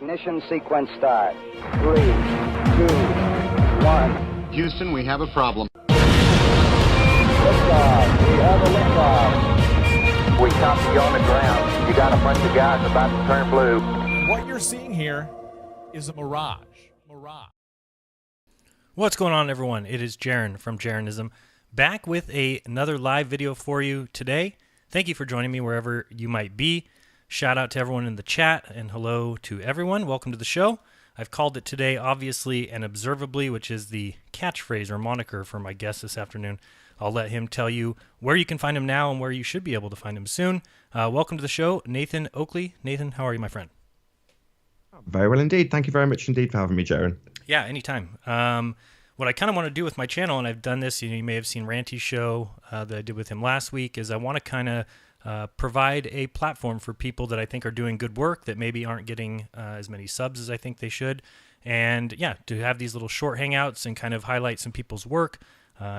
Ignition sequence start. 3, 2, 1. Houston, we have a problem. Liftoff. We have a liftoff. We copy you on the ground. You got a bunch of guys about to turn blue. What you're seeing here is a mirage. What's going on, everyone? It is Jaron from Jeranism, back with another live video for you today. Thank you for joining me wherever you might be. Shout out to everyone in the chat, and hello to everyone. Welcome to the show. I've called it today, obviously, an Observably, which is the catchphrase or moniker for my guest this afternoon. I'll let him tell you where you can find him now and where you should be able to find him soon. Welcome to the show, Nathan Oakley. Nathan, how are you, my friend? Very well indeed. Thank you very much indeed for having me, Jaron. Yeah, anytime. What I kind of want to do with my channel, and I've done this, you may have seen Ranty's show that I did with him last week, is I want to kind of provide a platform for people that I think are doing good work that maybe aren't getting as many subs as I think they should. And yeah, to have these little short hangouts and kind of highlight some people's work,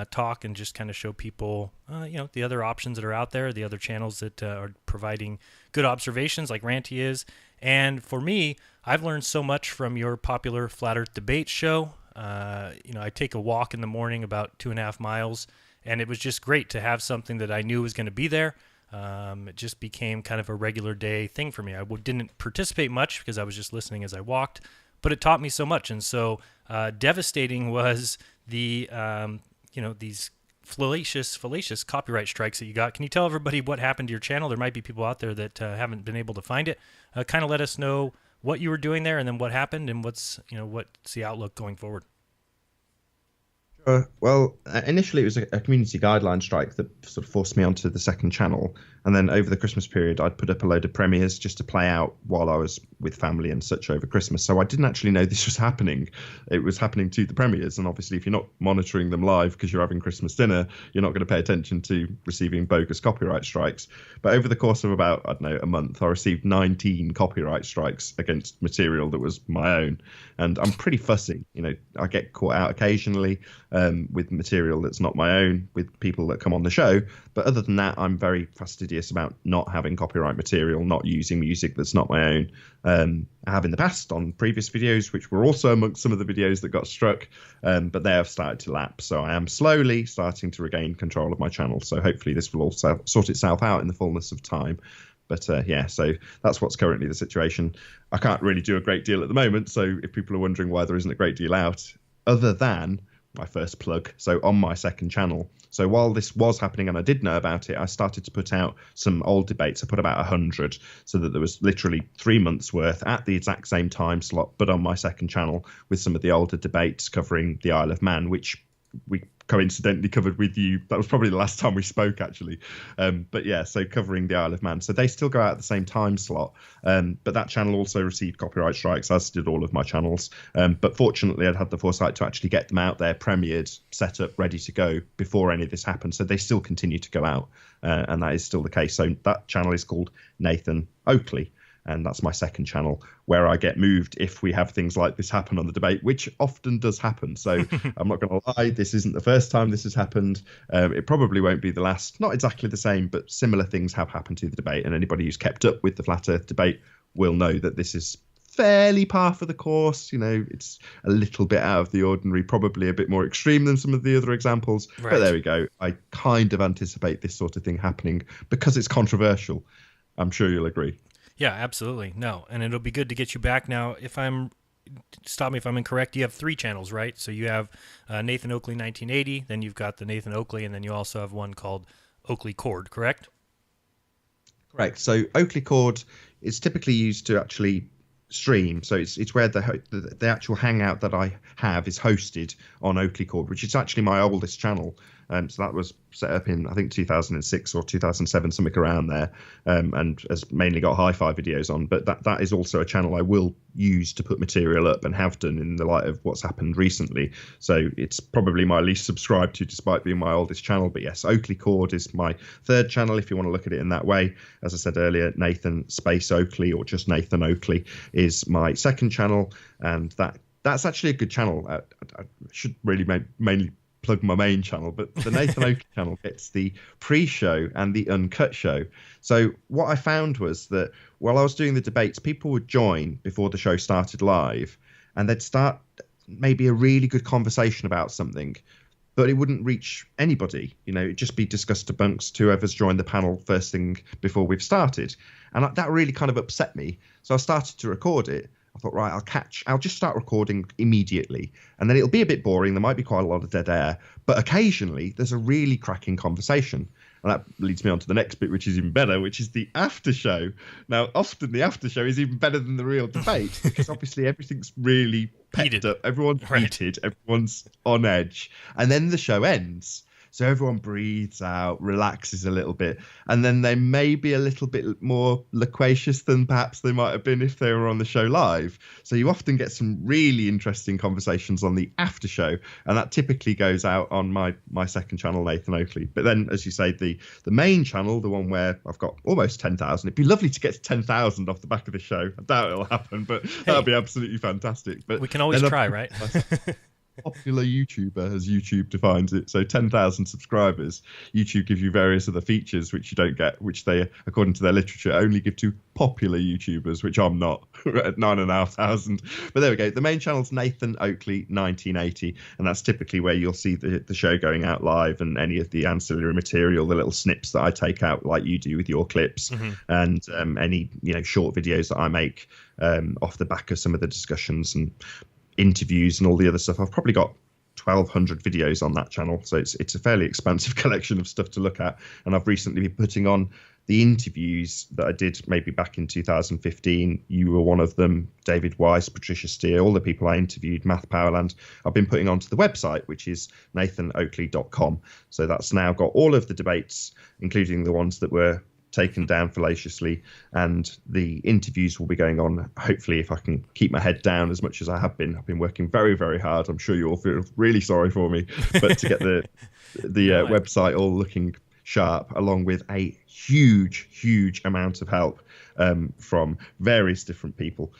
talk and just kind of show people, the other options that are out there, the other channels that are providing good observations like Ranty is. And for me, I've learned so much from your popular Flat Earth Debate show. I take a walk in the morning about 2.5 miles, and it was just great to have something that I knew was going to be there. It just became kind of a regular day thing for me. I didn't participate much because I was just listening as I walked, but it taught me so much. And so devastating was the, these fallacious copyright strikes that you got. Can you tell everybody what happened to your channel? There might be people out there that haven't been able to find it. Kind of let us know what you were doing there and then what happened and what's the outlook going forward. Well, initially it was a community guideline strike that sort of forced me onto the second channel. And then over the Christmas period, I'd put up a load of premieres just to play out while I was with family and such over Christmas. So I didn't actually know this was happening. It was happening to the premieres. And obviously, if you're not monitoring them live because you're having Christmas dinner, you're not going to pay attention to receiving bogus copyright strikes. But over the course of about, a month, I received 19 copyright strikes against material that was my own. And I'm pretty fussy. I get caught out occasionally with material that's not my own, with people that come on the show. But other than that, I'm very fastidious about not having copyright material, not using music that's not my own. I have in the past on previous videos, which were also amongst some of the videos that got struck, but they have started to lapse. So I am slowly starting to regain control of my channel. So hopefully this will also sort itself out in the fullness of time. But so that's what's currently the situation. I can't really do a great deal at the moment. So if people are wondering why there isn't a great deal out, other than my first plug, so on my second channel. So while this was happening and I did know about it, I started to put out some old debates. I put about 100, so that there was literally 3 months worth at the exact same time slot, but on my second channel with some of the older debates covering the Isle of Man, which we coincidentally covered with you. That was probably the last time we spoke, actually. But yeah, so covering the Isle of Man. So they still go out at the same time slot. But that channel also received copyright strikes, as did all of my channels. But fortunately, I'd had the foresight to actually get them out there, premiered, set up, ready to go before any of this happened. So they still continue to go out. And that is still the case. So that channel is called Nathan Oakley. And that's my second channel, where I get moved if we have things like this happen on the debate, which often does happen. So I'm not going to lie, this isn't the first time this has happened. It probably won't be the last. Not exactly the same, but similar things have happened to the debate. And anybody who's kept up with the Flat Earth debate will know that this is fairly par for the course. It's a little bit out of the ordinary, probably a bit more extreme than some of the other examples. Right. But there we go. I kind of anticipate this sort of thing happening because it's controversial. I'm sure you'll agree. Yeah, absolutely. No, and it'll be good to get you back now. Stop me if I'm incorrect, you have 3 channels, right? So you have Nathan Oakley 1980, then you've got the Nathan Oakley, and then you also have one called Oakley Cord, correct? Correct. So Oakley Cord is typically used to actually stream. So it's where the actual hangout that I have is hosted on Oakley Cord, which is actually my oldest channel. So that was set up in, I think, 2006 or 2007, something around there, and has mainly got hi-fi videos on. But that is also a channel I will use to put material up and have done in the light of what's happened recently. So it's probably my least subscribed to, despite being my oldest channel. But yes, Oakley Cord is my third channel, if you want to look at it in that way. As I said earlier, Nathan Space Oakley, or just Nathan Oakley, is my second channel, and that's actually a good channel. I should really mainly plug my main channel, but the Nathan Oakley channel gets the pre-show and the uncut show. So what I found was that while I was doing the debates, people would join before the show started live, and they'd start maybe a really good conversation about something, but it wouldn't reach anybody. It'd just be discussed amongst whoever's joined the panel first thing before we've started. And that really kind of upset me. So I started to record it. I thought, right, I'll just start recording immediately. And then it'll be a bit boring. There might be quite a lot of dead air. But occasionally there's a really cracking conversation. And that leads me on to the next bit, which is even better, which is the after show. Now, often the after show is even better than the real debate, because obviously everything's really pepped up. Everyone's heated. Everyone's on edge. And then the show ends. So everyone breathes out, relaxes a little bit, and then they may be a little bit more loquacious than perhaps they might have been if they were on the show live. So you often get some really interesting conversations on the after show, and that typically goes out on my second channel, Nathan Oakley. But then, as you say, the main channel, the one where I've got almost 10,000, it'd be lovely to get to 10,000 off the back of the show. I doubt it'll happen, but that'd be absolutely fantastic. But we can always try, right? Popular YouTuber, as YouTube defines it. So 10,000 subscribers. YouTube gives you various other features which you don't get, which they, according to their literature, only give to popular YouTubers, which I'm not, at 9,500. But there we go. The main channel's Nathan Oakley 1980, and that's typically where you'll see the show going out live and any of the ancillary material, the little snips that I take out like you do with your clips, and any short videos that I make off the back of some of the discussions and interviews and all the other stuff. I've probably got 1,200 videos on that channel, so it's a fairly expansive collection of stuff to look at. And I've recently been putting on the interviews that I did maybe back in 2015. You were one of them, David Weiss, Patricia Steer, all the people I interviewed, Math Powerland. I've been putting onto the website, which is nathanoakley.com. So that's now got all of the debates, including the ones that were taken down fallaciously, and the interviews will be going on, hopefully, if I can keep my head down as much as I have been. I've been working very, very hard. I'm sure you all feel really sorry for me, but to get the website all looking sharp, along with a huge amount of help from various different people.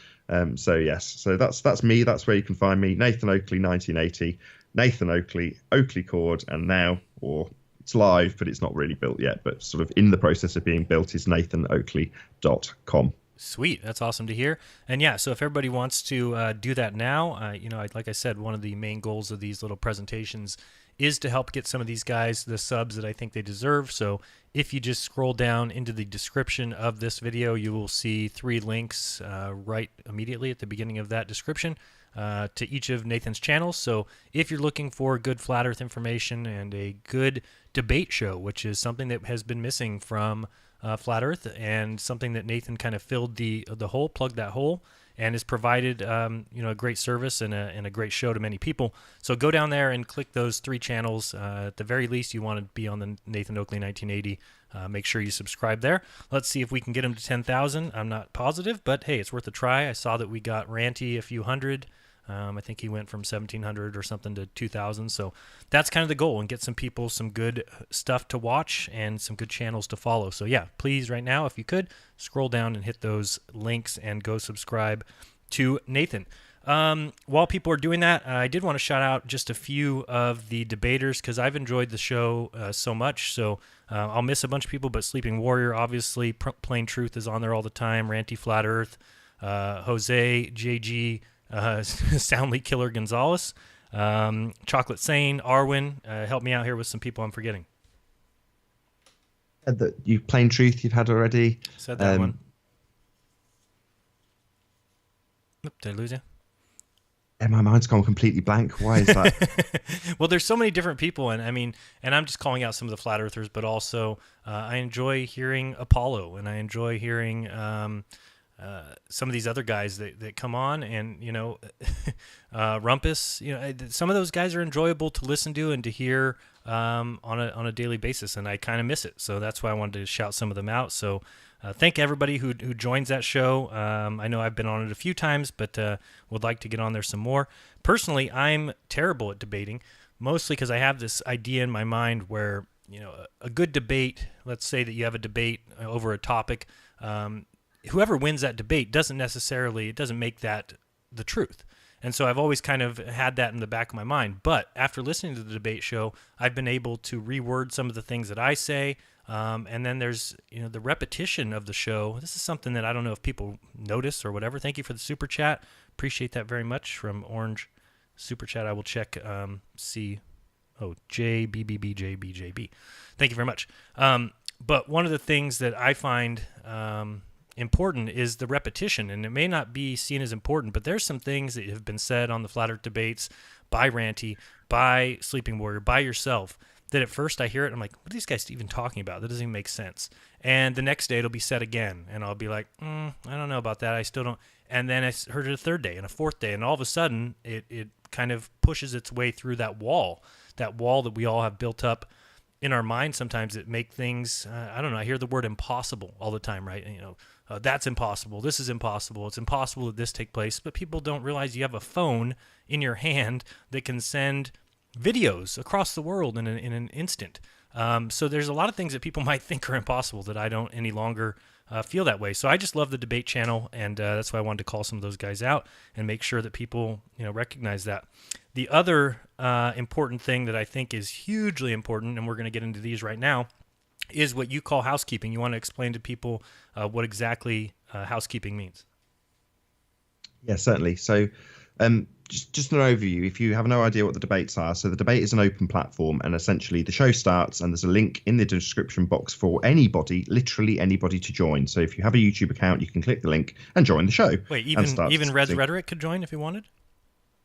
So yes, so that's me. That's where you can find me, Nathan Oakley 1980, Nathan Oakley, Oakley Cord, and now, or it's live, but it's not really built yet, but sort of in the process of being built, is nathanoakley.com. Sweet. That's awesome to hear. And yeah, so if everybody wants to do that now, like I said, one of the main goals of these little presentations is to help get some of these guys the subs that I think they deserve. So if you just scroll down into the description of this video, you will see 3 links right immediately at the beginning of that description to each of Nathan's channels. So if you're looking for good flat earth information and a good debate show, which is something that has been missing from flat earth, and something that Nathan kind of filled the hole, plugged that hole, and has provided a great service and a great show to many people. So go down there and click those 3 channels. At the very least, you want to be on the Nathan Oakley 1980. Make sure you subscribe there. Let's see if we can get him to 10,000. I'm not positive, but hey, it's worth a try. I saw that we got Ranty a few hundred. I think he went from 1,700 or something to 2,000. So that's kind of the goal, and get some people some good stuff to watch and some good channels to follow. So yeah, please right now, if you could, scroll down and hit those links and go subscribe to Nathan. While people are doing that, I did want to shout out just a few of the debaters, because I've enjoyed the show so much. So I'll miss a bunch of people, but Sleeping Warrior, obviously, Plain Truth is on there all the time, Ranty Flat Earth, Jose, JG, Soundly Killer Gonzalez, Chocolate Sane, Arwin. Help me out here with some people I'm forgetting. You Plain Truth you've had already. Said that one. Oop, did I lose you? Yeah, my mind's gone completely blank. Why is that? Well, there's so many different people, and I'm just calling out some of the flat earthers, but also I enjoy hearing Apollo, and I enjoy hearing some of these other guys that come on, and Rumpus. Some of those guys are enjoyable to listen to and to hear on a daily basis, and I kind of miss it. So that's why I wanted to shout some of them out. So thank everybody who joins that show. I know I've been on it a few times, but would like to get on there some more. Personally, I'm terrible at debating, mostly because I have this idea in my mind where a good debate. Let's say that you have a debate over a topic. Whoever wins that debate doesn't make that the truth. And so I've always kind of had that in the back of my mind. But after listening to the debate show, I've been able to reword some of the things that I say. And then there's, the repetition of the show. This is something that I don't know if people notice or whatever. Thank you for the super chat. Appreciate that very much from Orange Super Chat. I will check, JBBBJBJB. Thank you very much. But one of the things that I find important is the repetition, and it may not be seen as important, but there's some things that have been said on the Flat Earth debates by Ranty, by Sleeping Warrior, by yourself, that at first I hear it and I'm like, what are these guys even talking about? That doesn't even make sense. And the next day it'll be said again, and I'll be like, I don't know about that. I still don't. And then I heard it a third day and a fourth day, and all of a sudden it kind of pushes its way through that wall that we all have built up in our mind sometimes that make things, I don't know, I hear the word impossible all the time, right? And, that's impossible. This is impossible. It's impossible that this take place. But people don't realize you have a phone in your hand that can send videos across the world in an instant. So there's a lot of things that people might think are impossible that I don't any longer feel that way. So I just love the debate channel, and that's why I wanted to call some of those guys out and make sure that people recognize that. The other important thing that I think is hugely important, and we're going to get into these right now, is what you call housekeeping. You want to explain to people what exactly housekeeping means? Yeah, certainly. So just an overview, if you have no idea what the debates are. So the debate is an open platform, and essentially the show starts and there's a link in the description box for anybody, literally anybody, to join. So if you have a YouTube account, you can click the link and join the show. Wait, even Red's Rhetoric could join if he wanted?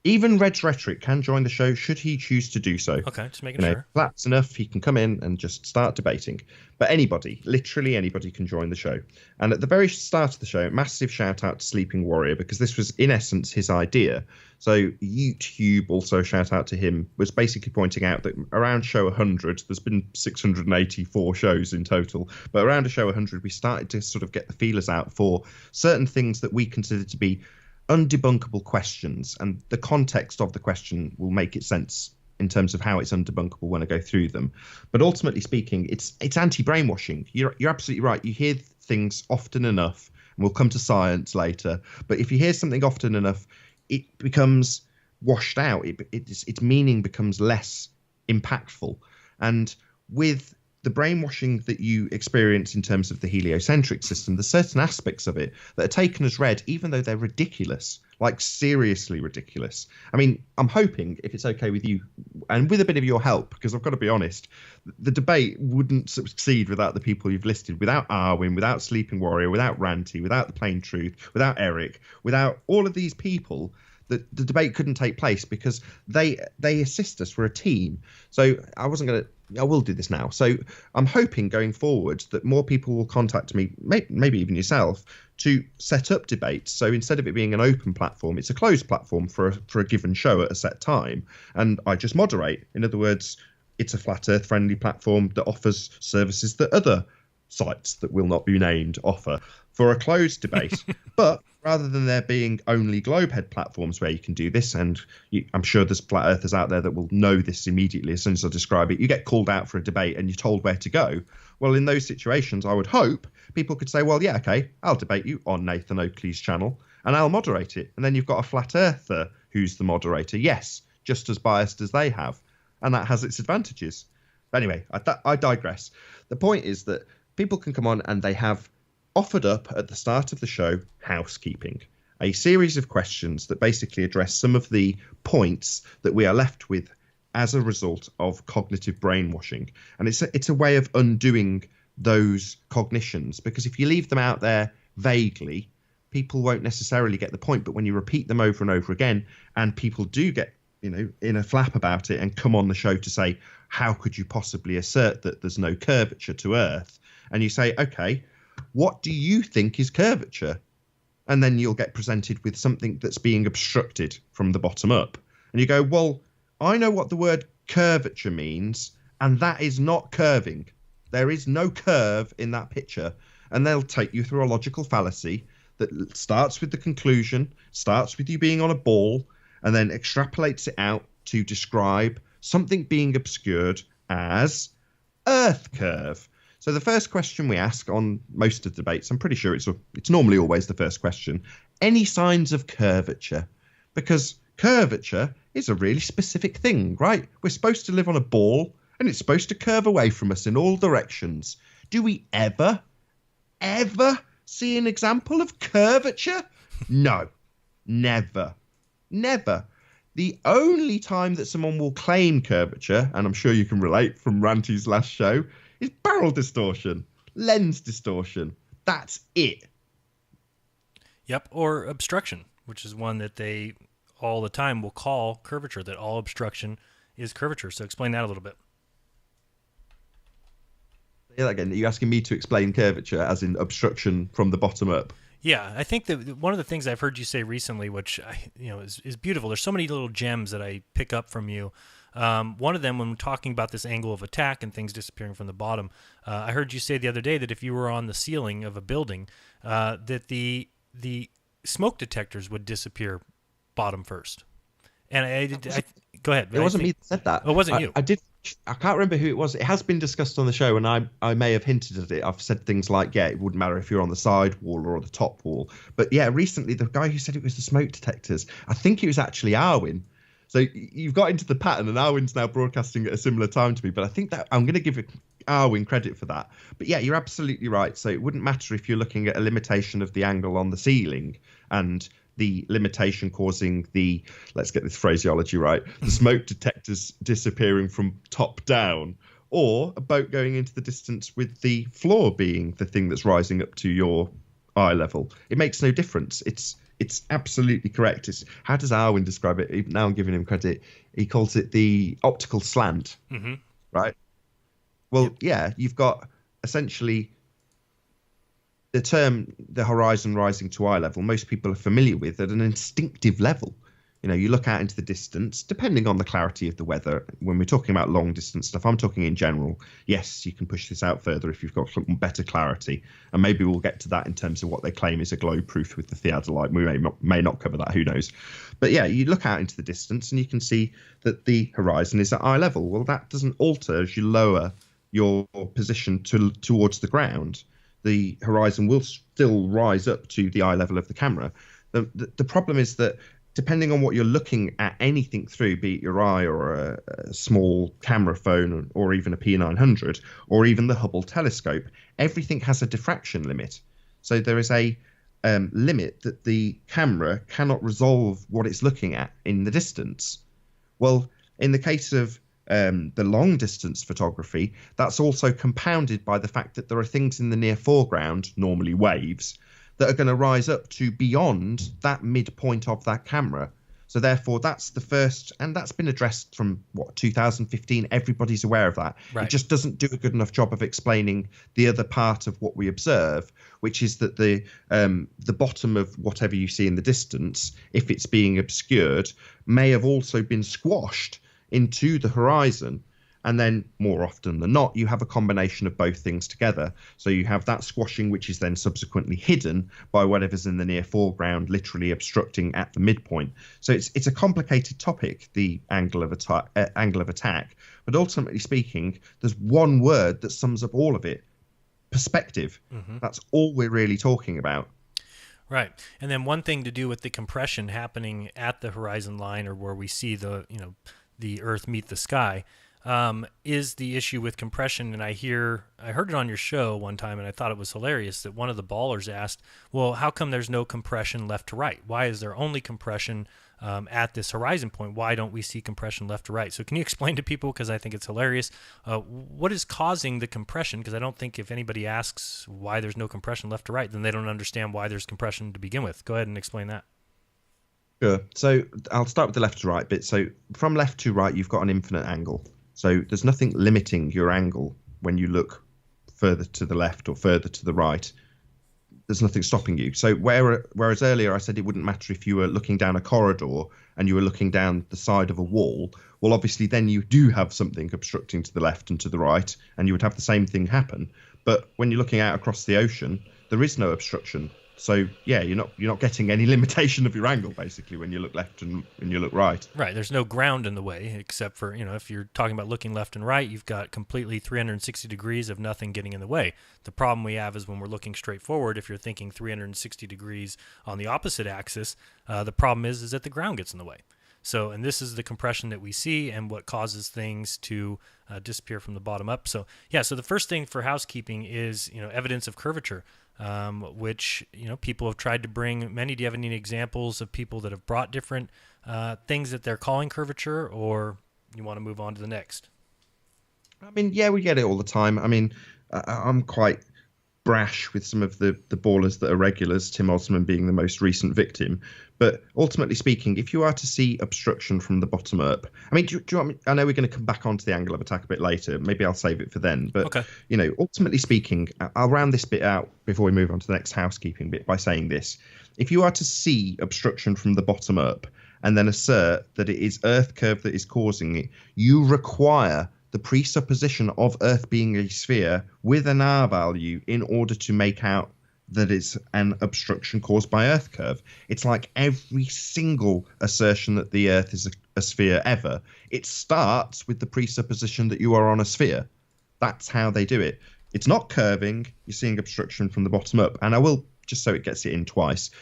Even Red's Rhetoric can join the show should he choose to do so. Okay, just making sure. That's enough. He can come in and just start debating. But anybody, literally anybody, can join the show. And at the very start of the show, massive shout out to Sleeping Warrior, because this was in essence his idea. So YouTube, also shout out to him, was basically pointing out that around show 100, there's been 684 shows in total, but around a show 100, we started to sort of get the feelers out for certain things that we consider to be undebunkable questions, and the context of the question will make it sense in terms of how it's undebunkable when I go through them. But ultimately speaking, it's anti-brainwashing. You're absolutely right. You hear things often enough, and we'll come to science later, but if you hear something often enough, it becomes washed out. Its meaning becomes less impactful. And with the brainwashing that you experience in terms of the heliocentric system, there's certain aspects of it that are taken as read, even though they're ridiculous, like seriously ridiculous. I mean, I'm hoping, if it's okay with you, and with a bit of your help, because I've got to be honest, the debate wouldn't succeed without the people you've listed, without Arwin, without Sleeping Warrior, without Ranty, without The Plain Truth, without Eric, without all of these people. The debate couldn't take place because they assist us. We're a team. So I will do this now. So I'm hoping going forward that more people will contact me, maybe even yourself, to set up debates. So instead of it being an open platform, it's a closed platform for a given show at a set time. And I just moderate. In other words, it's a flat earth friendly platform that offers services that other sites that will not be named offer for a closed debate. But rather than there being only globehead platforms where you can do this, and I'm sure there's flat earthers out there that will know this immediately as soon as I describe it, you get called out for a debate and you're told where to go. Well, in those situations, I would hope people could say, well, yeah, okay, I'll debate you on Nathan Oakley's channel and I'll moderate it. And then you've got a flat earther who's the moderator. Yes, just as biased as they have. And that has its advantages. But anyway, I digress. The point is that people can come on and they have offered up at the start of the show housekeeping, a series of questions that basically address some of the points that we are left with as a result of cognitive brainwashing. And it's a way of undoing those cognitions, because if you leave them out there vaguely, people won't necessarily get the point. But when you repeat them over and over again, and people do get in a flap about it and come on the show to say, how could you possibly assert that there's no curvature to Earth? And you say, okay, what do you think is curvature? And then you'll get presented with something that's being obstructed from the bottom up. And you go, well, I know what the word curvature means, and that is not curving. There is no curve in that picture. And they'll take you through a logical fallacy that starts with the conclusion, starts with you being on a ball, and then extrapolates it out to describe something being obscured as Earth curve. So the first question we ask on most of the debates, I'm pretty sure it's normally always the first question, any signs of curvature? Because Curvature is a really specific thing, right? We're supposed to live on a ball and it's supposed to curve away from us in all directions. Do we ever see an example of curvature? No, never. The only time that someone will claim curvature, and I'm sure you can relate from Ranty's last show, is barrel distortion, lens distortion. That's it. Yep, or obstruction, which is one that they all the time will call curvature, that all obstruction is curvature. So explain that a little bit. Say that again. Are you asking me to explain curvature as in obstruction from the bottom up? Yeah, I think that one of the things I've heard you say recently, which is beautiful. There's so many little gems that I pick up from you. One of them, when we're talking about this angle of attack and things disappearing from the bottom, I heard you say the other day that if you were on the ceiling of a building, that the smoke detectors would disappear bottom first. And go ahead. It wasn't me that said that. Oh, it wasn't you. I can't remember who it was. It has been discussed on the show, and I may have hinted at it. I've said things like, yeah, it wouldn't matter if you're on the side wall or the top wall. But yeah, recently the guy who said it was the smoke detectors, I think it was actually Arwin. So you've got into the pattern, and Arwin's now broadcasting at a similar time to me. But I think that I'm going to give Arwin credit for that. But yeah, you're absolutely right. So it wouldn't matter if you're looking at a limitation of the angle on the ceiling and the limitation causing the, let's get this phraseology right, the smoke detectors disappearing from top down, or a boat going into the distance with the floor being the thing that's rising up to your eye level. It makes no difference. It's absolutely correct. How does Arwin describe it? Now I'm giving him credit. He calls it the optical slant, right? Well, yeah, you've got essentially the term, the horizon rising to eye level, most people are familiar with at an instinctive level. You know, you look out into the distance, depending on the clarity of the weather. When we're talking about long distance stuff, I'm talking in general. Yes, you can push this out further if you've got better clarity. And maybe we'll get to that in terms of what they claim is a glow proof with the theodolite. We may not cover that, who knows. But yeah, you look out into the distance and you can see that the horizon is at eye level. Well, that doesn't alter as you lower your position towards the ground. The horizon will still rise up to the eye level of the camera. The problem is that depending on what you're looking at anything through, be it your eye or a small camera phone or even a P900 or even the Hubble telescope, everything has a diffraction limit. So there is a limit that the camera cannot resolve what it's looking at in the distance. Well, in the case of the long distance photography, that's also compounded by the fact that there are things in the near foreground, normally waves, that are going to rise up to beyond that midpoint of that camera. So therefore, that's the first, and that's been addressed from 2015. Everybody's aware of that. Right. It just doesn't do a good enough job of explaining the other part of what we observe, which is that the bottom of whatever you see in the distance, if it's being obscured, may have also been squashed into the horizon. And then more often than not, you have a combination of both things together. So you have that squashing, which is then subsequently hidden by whatever's in the near foreground, literally obstructing at the midpoint. So it's a complicated topic, the angle of attack. But ultimately speaking, there's one word that sums up all of it: perspective. That's all we're really talking about. Right. And then one thing to do with the compression happening at the horizon line, or where we see the Earth meet the sky, is the issue with compression. And I heard it on your show one time, and I thought it was hilarious that one of the ballers asked, well, how come there's no compression left to right? Why is there only compression at this horizon point? Why don't we see compression left to right? So can you explain to people, because I think it's hilarious, what is causing the compression? Because I don't think if anybody asks why there's no compression left to right, then they don't understand why there's compression to begin with. Go ahead and explain that. Sure. So I'll start with the left to right bit. So from left to right, you've got an infinite angle. So there's nothing limiting your angle when you look further to the left or further to the right. There's nothing stopping you. So whereas earlier I said it wouldn't matter if you were looking down a corridor and you were looking down the side of a wall, well, obviously then you do have something obstructing to the left and to the right, and you would have the same thing happen. But when you're looking out across the ocean, there is no obstruction. So yeah, you're not getting any limitation of your angle basically when you look left and when you look right. Right. There's no ground in the way, except for, if you're talking about looking left and right, you've got completely 360 degrees of nothing getting in the way. The problem we have is when we're looking straight forward, if you're thinking 360 degrees on the opposite axis, the problem is that the ground gets in the way. So, and this is the compression that we see and what causes things to disappear from the bottom up. So, yeah, so the first thing for housekeeping is, evidence of curvature, which, people have tried to bring many. Do you have any examples of people that have brought different things that they're calling curvature, or you want to move on to the next? I mean, yeah, we get it all the time. I mean, I'm quite brash with some of the ballers that are regulars, Tim Osman being the most recent victim. But ultimately speaking, if you are to see obstruction from the bottom up, I mean, do you want me, I know we're going to come back onto the angle of attack a bit later. Maybe I'll save it for then. But, okay. Ultimately speaking, I'll round this bit out before we move on to the next housekeeping bit by saying this. If you are to see obstruction from the bottom up and then assert that it is Earth curve that is causing it, you require the presupposition of Earth being a sphere with an R value in order to make out that it's an obstruction caused by Earth curve. It's like every single assertion that the Earth is a sphere ever. It starts with the presupposition that you are on a sphere. That's how they do it. It's not curving. You're seeing obstruction from the bottom up. And I will, just so it gets it in twice,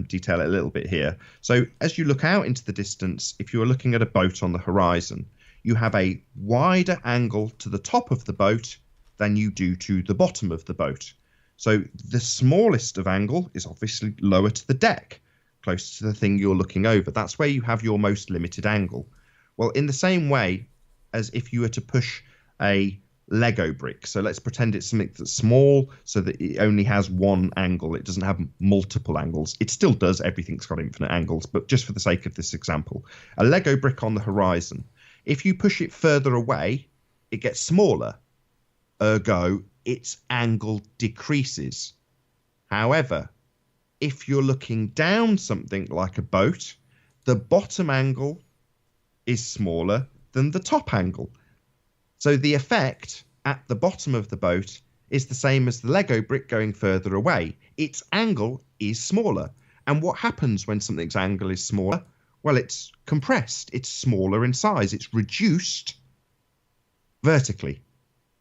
detail it a little bit here. So as you look out into the distance, if you are looking at a boat on the horizon, you have a wider angle to the top of the boat than you do to the bottom of the boat. So the smallest of angle is obviously lower to the deck, close to the thing you're looking over. That's where you have your most limited angle. Well, in the same way as if you were to push a Lego brick. So let's pretend it's something that's small so that it only has one angle. It doesn't have multiple angles. It still does. Everything's got infinite angles. But just for the sake of this example, a Lego brick on the horizon, if you push it further away, it gets smaller. Ergo, its angle decreases. However, if you're looking down something like a boat, the bottom angle is smaller than the top angle. So the effect at the bottom of the boat is the same as the Lego brick going further away. Its angle is smaller. And what happens when something's angle is smaller? Well, it's compressed. It's smaller in size. It's reduced vertically.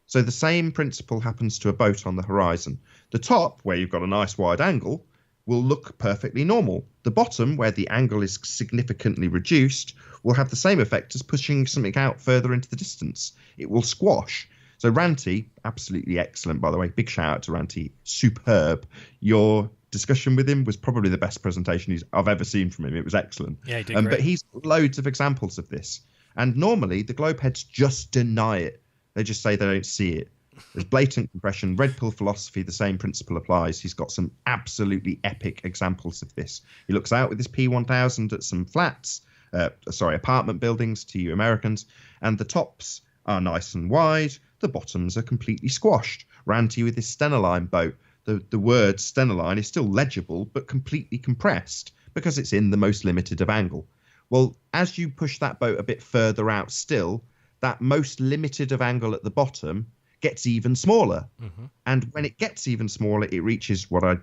So the same principle happens to a boat on the horizon. The top, where you've got a nice wide angle, will look perfectly normal. The bottom, where the angle is significantly reduced, will have the same effect as pushing something out further into the distance. It will squash. So Ranty, absolutely excellent, by the way. Big shout out to Ranty. Superb. Your discussion with him was probably the best presentation I've ever seen from him. It was excellent. Yeah, he did great. But he's loads of examples of this. And normally the globe heads just deny it. They just say they don't see it. There's blatant compression. Red pill philosophy, the same principle applies. He's got some absolutely epic examples of this. He looks out with his P1000 at some flats, apartment buildings to you Americans, and the tops are nice and wide. The bottoms are completely squashed. Ranty with his Stenoline boat. The word Stenoline is still legible, but completely compressed because it's in the most limited of angle. Well, as you push that boat a bit further out still, that most limited of angle at the bottom gets even smaller. Mm-hmm. And when it gets even smaller, it reaches what I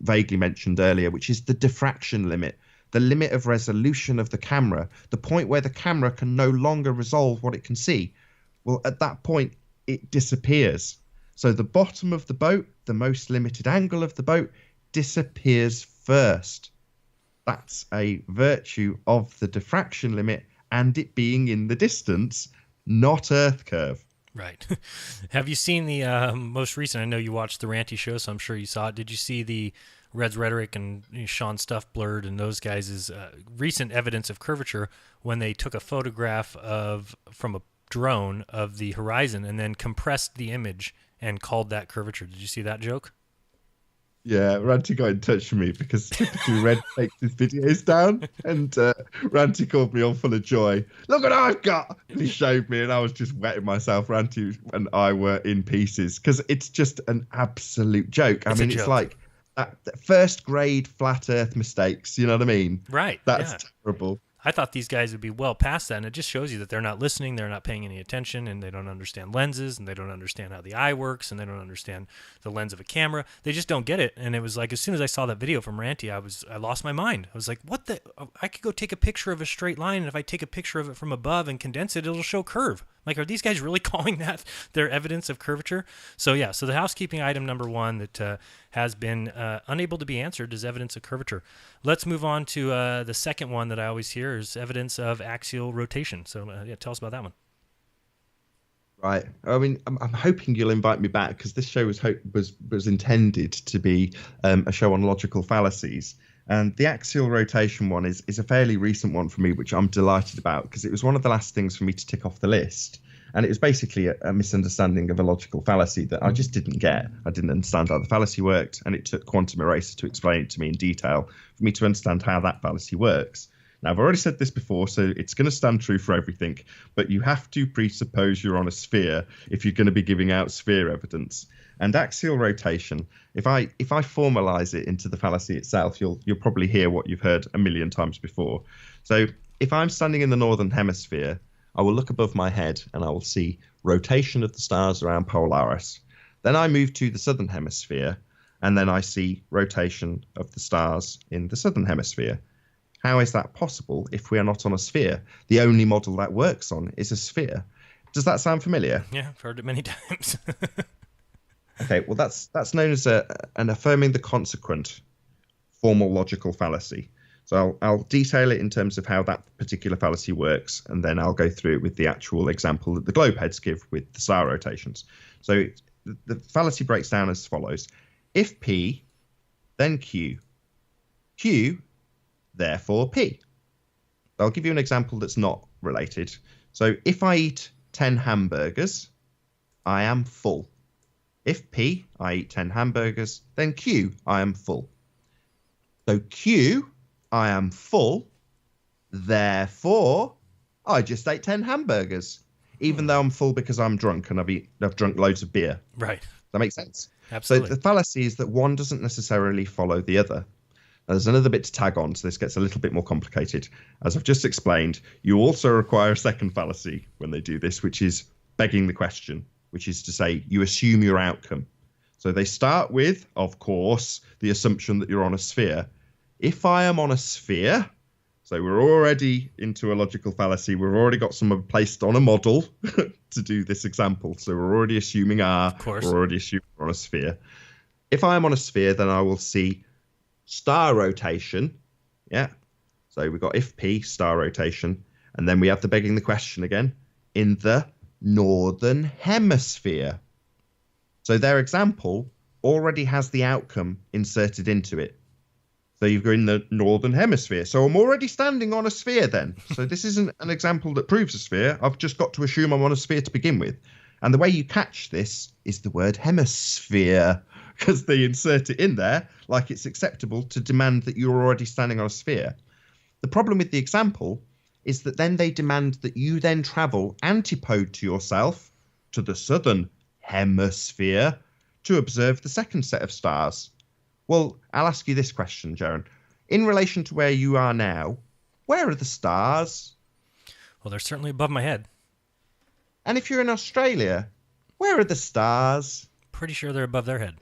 vaguely mentioned earlier, which is the diffraction limit, the limit of resolution of the camera, the point where the camera can no longer resolve what it can see. Well, at that point, it disappears. So the bottom of the boat, the most limited angle of the boat, disappears first. That's a virtue of the diffraction limit and it being in the distance, not Earth curve. Right. Have you seen the most recent? I know you watched the Ranty show, so I'm sure you saw it. Did you see the Red's Rhetoric and Sean Stuffblurred and those guys' recent evidence of curvature when they took a photograph from a drone of the horizon and then compressed the image and called that curvature? Did you see that joke? Yeah, Ranty got in touch with me because typically Red takes his videos down, and Ranty called me all full of joy. Look what I've got! And he showed me, and I was just wetting myself. Ranty and I were in pieces because it's just an absolute joke. It's like that first grade flat Earth mistakes. You know what I mean? Right. That's terrible. I thought these guys would be well past that, and it just shows you that they're not listening, they're not paying any attention, and they don't understand lenses, and they don't understand how the eye works, and they don't understand the lens of a camera. They just don't get it. And it was like, as soon as I saw that video from Ranty, I lost my mind. I was like, what the? I could go take a picture of a straight line, and if I take a picture of it from above and condense it, it'll show curve. Like, are these guys really calling that their evidence of curvature? So yeah, so the housekeeping item number one that has been unable to be answered is evidence of curvature. Let's move on to the second one that I always hear is evidence of axial rotation. So yeah, tell us about that one. Right. I mean, I'm hoping you'll invite me back because this show was intended to be a show on logical fallacies. And the axial rotation one is a fairly recent one for me, which I'm delighted about because it was one of the last things for me to tick off the list. And it was basically a misunderstanding of a logical fallacy that I just didn't get. I didn't understand how the fallacy worked, and it took Quantum Eraser to explain it to me in detail for me to understand how that fallacy works. Now, I've already said this before, so it's going to stand true for everything, but you have to presuppose you're on a sphere if you're going to be giving out sphere evidence. And axial rotation, if I formalize it into the fallacy itself, you'll probably hear what you've heard a million times before. So if I'm standing in the northern hemisphere, I will look above my head and I will see rotation of the stars around Polaris. Then I move to the southern hemisphere, and then I see rotation of the stars in the southern hemisphere. How is that possible if we are not on a sphere? The only model that works on is a sphere. Does that sound familiar? Yeah, I've heard it many times. Okay, well, that's known as an affirming the consequent formal logical fallacy. So I'll detail it in terms of how that particular fallacy works, and then I'll go through it with the actual example that the globe heads give with the star rotations. So the fallacy breaks down as follows. If P, then Q. Q, therefore P. I'll give you an example that's not related. So if I eat 10 hamburgers, I am full. If P, I eat 10 hamburgers, then Q, I am full. So Q, I am full, therefore I just ate 10 hamburgers, even though I'm full because I'm drunk and I've drunk loads of beer. Right. That makes sense? Absolutely. So the fallacy is that one doesn't necessarily follow the other. There's another bit to tag on, so this gets a little bit more complicated. As I've just explained, you also require a second fallacy when they do this, which is begging the question, which is to say you assume your outcome. So they start with, of course, the assumption that you're on a sphere. If I am on a sphere, so we're already into a logical fallacy, we've already got someone placed on a model to do this example. So we're already assuming we're already assuming we're on a sphere. If I am on a sphere, then I will see star rotation. Yeah. So we've got if P, star rotation, and then we have the begging the question again, in the northern hemisphere. So their example already has the outcome inserted into it. So you've got in the northern hemisphere. So I'm already standing on a sphere then. So this isn't an example that proves a sphere. I've just got to assume I'm on a sphere to begin with. And the way you catch this is the word hemisphere, because they insert it in there like it's acceptable to demand that you're already standing on a sphere. The problem with the example is that then they demand that you then travel antipode to yourself to the southern hemisphere to observe the second set of stars. Well, I'll ask you this question, Jaron. In relation to where you are now, where are the stars? Well, they're certainly above my head. And if you're in Australia, where are the stars? Pretty sure they're above their head.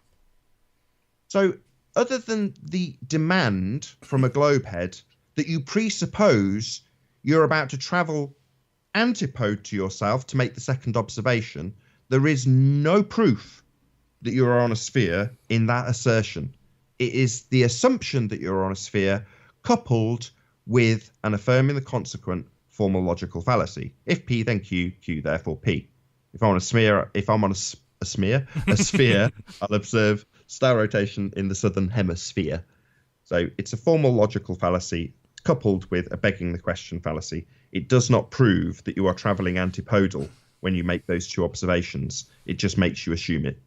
So, other than the demand from a globe head that you presuppose you're about to travel antipode to yourself to make the second observation, there is no proof that you are on a sphere in that assertion. It is the assumption that you're on a sphere coupled with an affirming the consequent formal logical fallacy. If P, then Q, Q, therefore P. If I'm on a sphere, I'll observe star rotation in the southern hemisphere. So it's a formal logical fallacy coupled with a begging the question fallacy. It does not prove that you are traveling antipodal when you make those two observations. It just makes you assume it.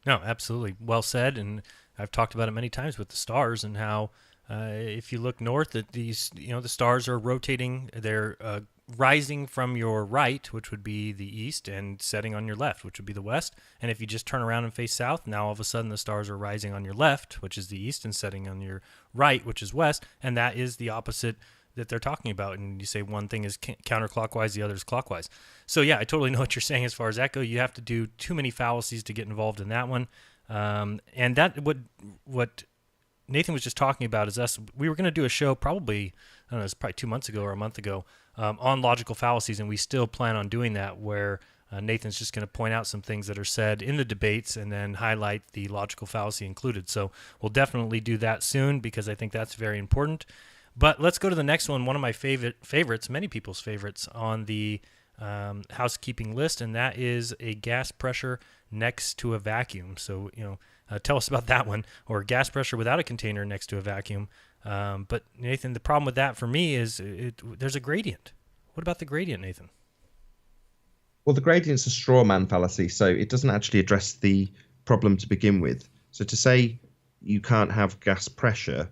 No, absolutely. Well said. And I've talked about it many times with the stars and how if you look north, that these, the stars are rotating. They're rising from your right, which would be the east, and setting on your left, which would be the west. And if you just turn around and face south, now all of a sudden the stars are rising on your left, which is the east, and setting on your right, which is west. And that is the opposite that they're talking about. And you say one thing is counterclockwise, the other is clockwise. So yeah, I totally know what you're saying as far as that goes. You have to do too many fallacies to get involved in that one. And that what Nathan was just talking about is us. We were going to do a show probably don't know, it's probably 2 months ago or a month ago, on logical fallacies, and we still plan on doing that, where Nathan's just going to point out some things that are said in the debates and then highlight the logical fallacy included. So we'll definitely do that soon, because I think that's very important. But let's go to the next one of my favorites, many people's favorites on the housekeeping list, and that is a gas pressure next to a vacuum. So, tell us about that one, or gas pressure without a container next to a vacuum. But Nathan, the problem with that for me is there's a gradient. What about the gradient, Nathan? Well, the gradient's a straw man fallacy, so it doesn't actually address the problem to begin with. So to say you can't have gas pressure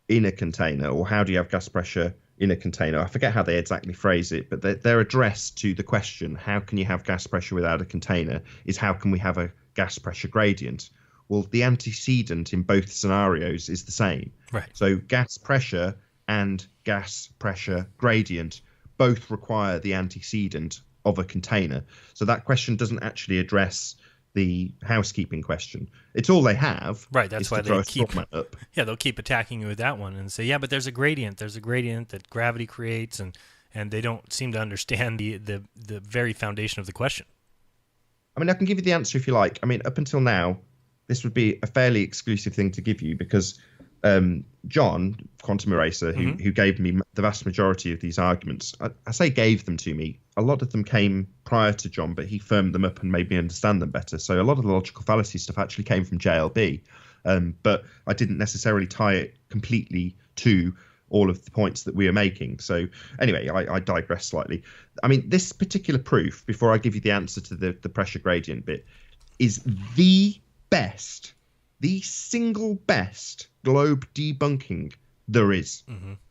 in a container, or how do you have gas pressure in a container? I forget how they exactly phrase it, but they're addressed to the question, how can you have gas pressure without a container, is how can we have a gas pressure gradient? Well, the antecedent in both scenarios is the same. Right. So gas pressure and gas pressure gradient both require the antecedent of a container. So that question doesn't actually address the housekeeping question. It's all they have. Right, that's why they keep up. Yeah, they'll keep attacking you with that one and say, yeah, but there's a gradient. There's a gradient that gravity creates, and they don't seem to understand the very foundation of the question. I mean, I can give you the answer if you like. I mean, up until now, this would be a fairly exclusive thing to give you, because John, Quantum Eraser, who gave me the vast majority of these arguments, I say gave them to me. A lot of them came prior to John, but he firmed them up and made me understand them better. So a lot of the logical fallacy stuff actually came from JLB, but I didn't necessarily tie it completely to all of the points that we are making. So anyway, I digress slightly. I mean, this particular proof, before I give you the answer to the pressure gradient bit, is the single best globe debunking there is,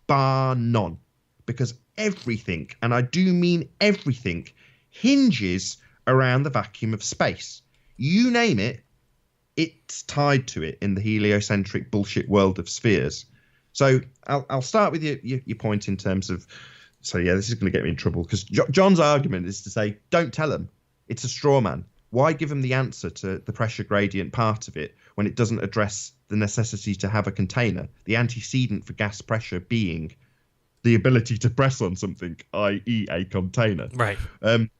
bar none. Because everything, and I do mean everything, hinges around the vacuum of space. You name it, it's tied to it in the heliocentric bullshit world of spheres. So I'll start with your point in terms of, so yeah, this is going to get me in trouble, because John's argument is to say, don't tell him. It's a straw man. Why give him the answer to the pressure gradient part of it when it doesn't address the necessity to have a container, the antecedent for gas pressure being the ability to press on something, i.e. a container. Right.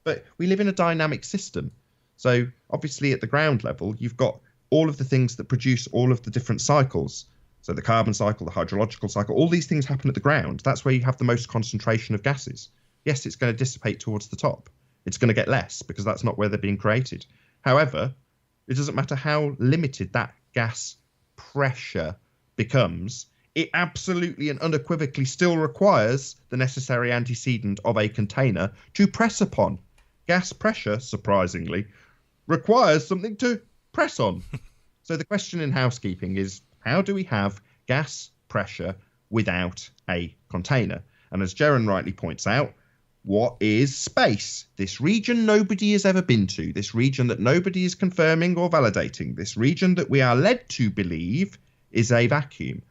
But we live in a dynamic system. So obviously at the ground level, you've got all of the things that produce all of the different cycles. So the carbon cycle, the hydrological cycle, all these things happen at the ground. That's where you have the most concentration of gases. Yes, it's going to dissipate towards the top. It's going to get less because that's not where they're being created. However, it doesn't matter how limited that gas pressure becomes, it absolutely and unequivocally still requires the necessary antecedent of a container to press upon. Gas pressure, surprisingly, requires something to press on. So the question in housekeeping is, how do we have gas pressure without a container? And as Jeran rightly points out, what is space? This region nobody has ever been to, this region that nobody is confirming or validating, this region that we are led to believe is a vacuum.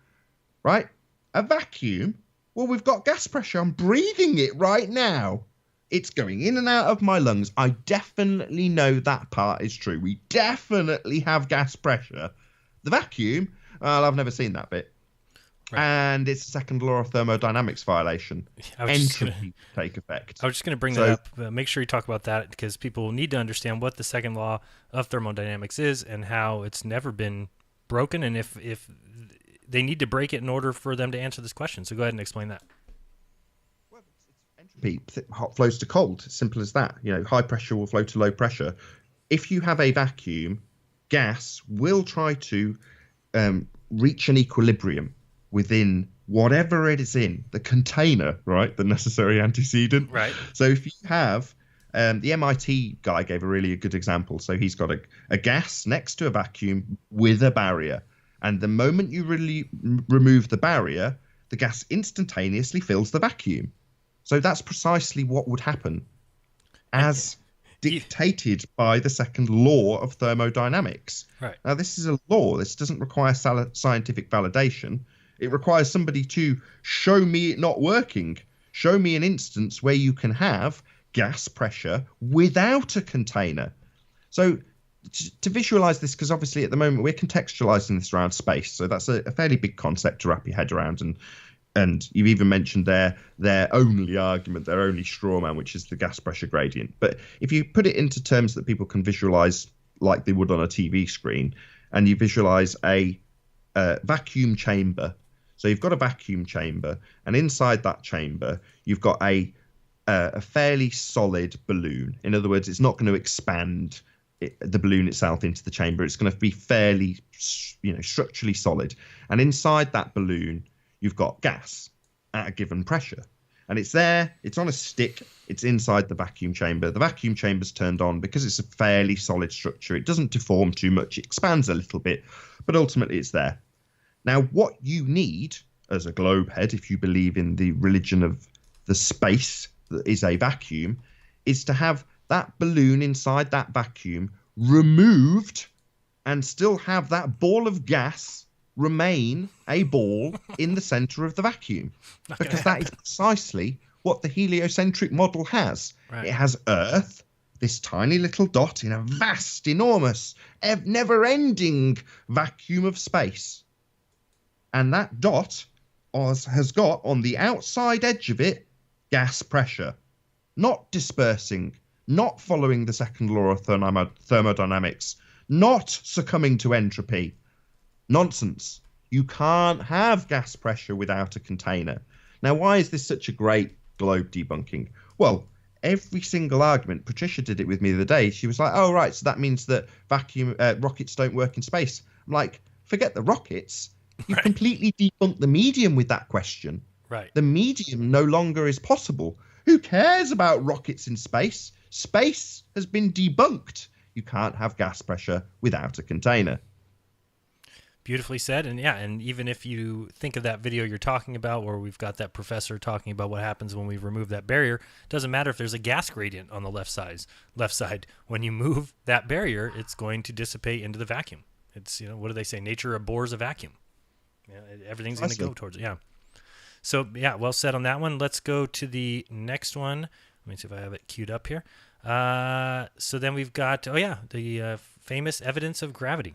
Right? A vacuum? Well, we've got gas pressure. I'm breathing it right now. It's going in and out of my lungs. I definitely know that part is true. We definitely have gas pressure. The vacuum, well, I've never seen that bit. Right. And it's a second law of thermodynamics violation. Entropy take effect. I was just going to bring that up. Make sure you talk about that, because people need to understand what the second law of thermodynamics is and how it's never been broken, and if they need to break it in order for them to answer this question. So go ahead and explain that. Well, it's entropy. Hot flows to cold. Simple as that. High pressure will flow to low pressure. If you have a vacuum, gas will try to reach an equilibrium within whatever it is in, the container, right? The necessary antecedent. Right. So if you have, the MIT guy gave a really good example. So he's got a gas next to a vacuum with a barrier. And the moment you really remove the barrier, the gas instantaneously fills the vacuum. So that's precisely what would happen, as dictated by the second law of thermodynamics. Right. Now, this is a law. This doesn't require scientific validation. It requires somebody to show me it not working. Show me an instance where you can have gas pressure without a container. So to visualize this, because obviously at the moment we're contextualizing this around space. So that's a fairly big concept to wrap your head around. And And you've even mentioned their only argument, their only straw man, which is the gas pressure gradient. But if you put it into terms that people can visualize like they would on a TV screen, and you visualize a vacuum chamber. So you've got a vacuum chamber, and inside that chamber, you've got a fairly solid balloon. In other words, it's not going to expand the balloon itself into the chamber. It's going to be fairly, structurally solid. And inside that balloon, you've got gas at a given pressure. And it's there, it's on a stick, it's inside the vacuum chamber. The vacuum chamber's turned on because it's a fairly solid structure. It doesn't deform too much, it expands a little bit, but ultimately it's there. Now, what you need as a globe head, if you believe in the religion of the space that is a vacuum, is to have that balloon inside that vacuum removed and still have that ball of gas remain a ball in the center of the vacuum, because that is precisely what the heliocentric model has. Right. It has Earth, this tiny little dot in a vast, enormous, never-ending vacuum of space. And that dot has got on the outside edge of it gas pressure, not dispersing, not following the second law of thermodynamics, not succumbing to entropy. Nonsense. You can't have gas pressure without a container. Now, why is this such a great globe debunking? Well, every single argument, Patricia did it with me the other day. She was like, oh, right, so that means that rockets don't work in space. I'm like, forget the rockets. You completely debunked the medium with that question. Right. The medium no longer is possible. Who cares about rockets in space? Space has been debunked. You can't have gas pressure without a container. Beautifully said. And yeah, and even if you think of that video you're talking about, where we've got that professor talking about what happens when we remove that barrier, it doesn't matter if there's a gas gradient on the left side. When you move that barrier, it's going to dissipate into the vacuum. It's, what do they say? Nature abhors a vacuum. Everything's going to go towards it. Yeah. So yeah, well said on that one. Let's go to the next one. Let me see if I have it queued up here. So then we've got, the famous evidence of gravity.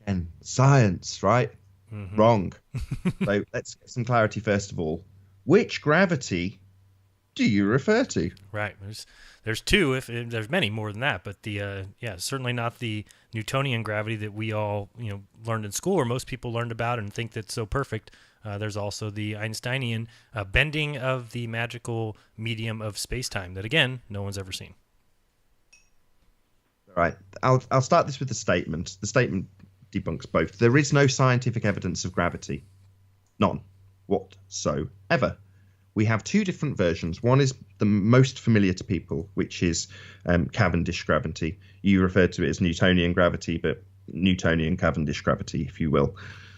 And science, right? Mm-hmm. Wrong. So let's get some clarity first of all. Which gravity do you refer to? Right. There's two. If there's many more than that, but certainly not the Newtonian gravity that we all learned in school, or most people learned about and think that's so perfect. There's also the Einsteinian bending of the magical medium of space-time that, again, no one's ever seen. All right. I'll start this with the statement. The statement debunks both. There is no scientific evidence of gravity. None whatsoever. We have two different versions. One is the most familiar to people, which is Cavendish gravity. You referred to it as Newtonian gravity, but Newtonian Cavendish gravity, if you will.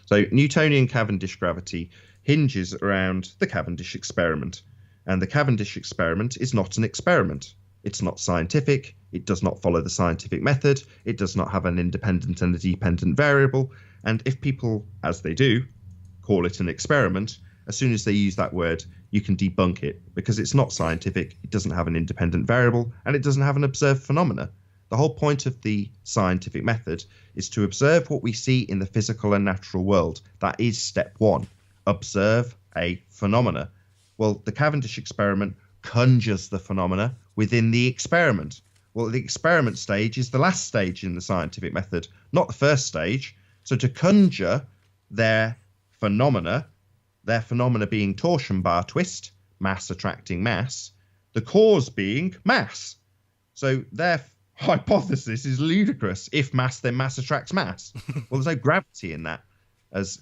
So Newtonian Cavendish gravity hinges around the Cavendish experiment. And the Cavendish experiment is not an experiment. It's not scientific. It does not follow the scientific method. It does not have an independent and a dependent variable. And if people, as they do, call it an experiment, as soon as they use that word, you can debunk it, because it's not scientific, it doesn't have an independent variable, and it doesn't have an observed phenomena. The whole point of the scientific method is to observe what we see in the physical and natural world. That is step one. Observe a phenomena. Well, the Cavendish experiment conjures the phenomena within the experiment. Well, the experiment stage is the last stage in the scientific method, not the first stage. So to conjure their phenomena being torsion bar twist, mass attracting mass, the cause being mass. So their hypothesis is ludicrous. If mass, then mass attracts mass. Well, there's no gravity in that, as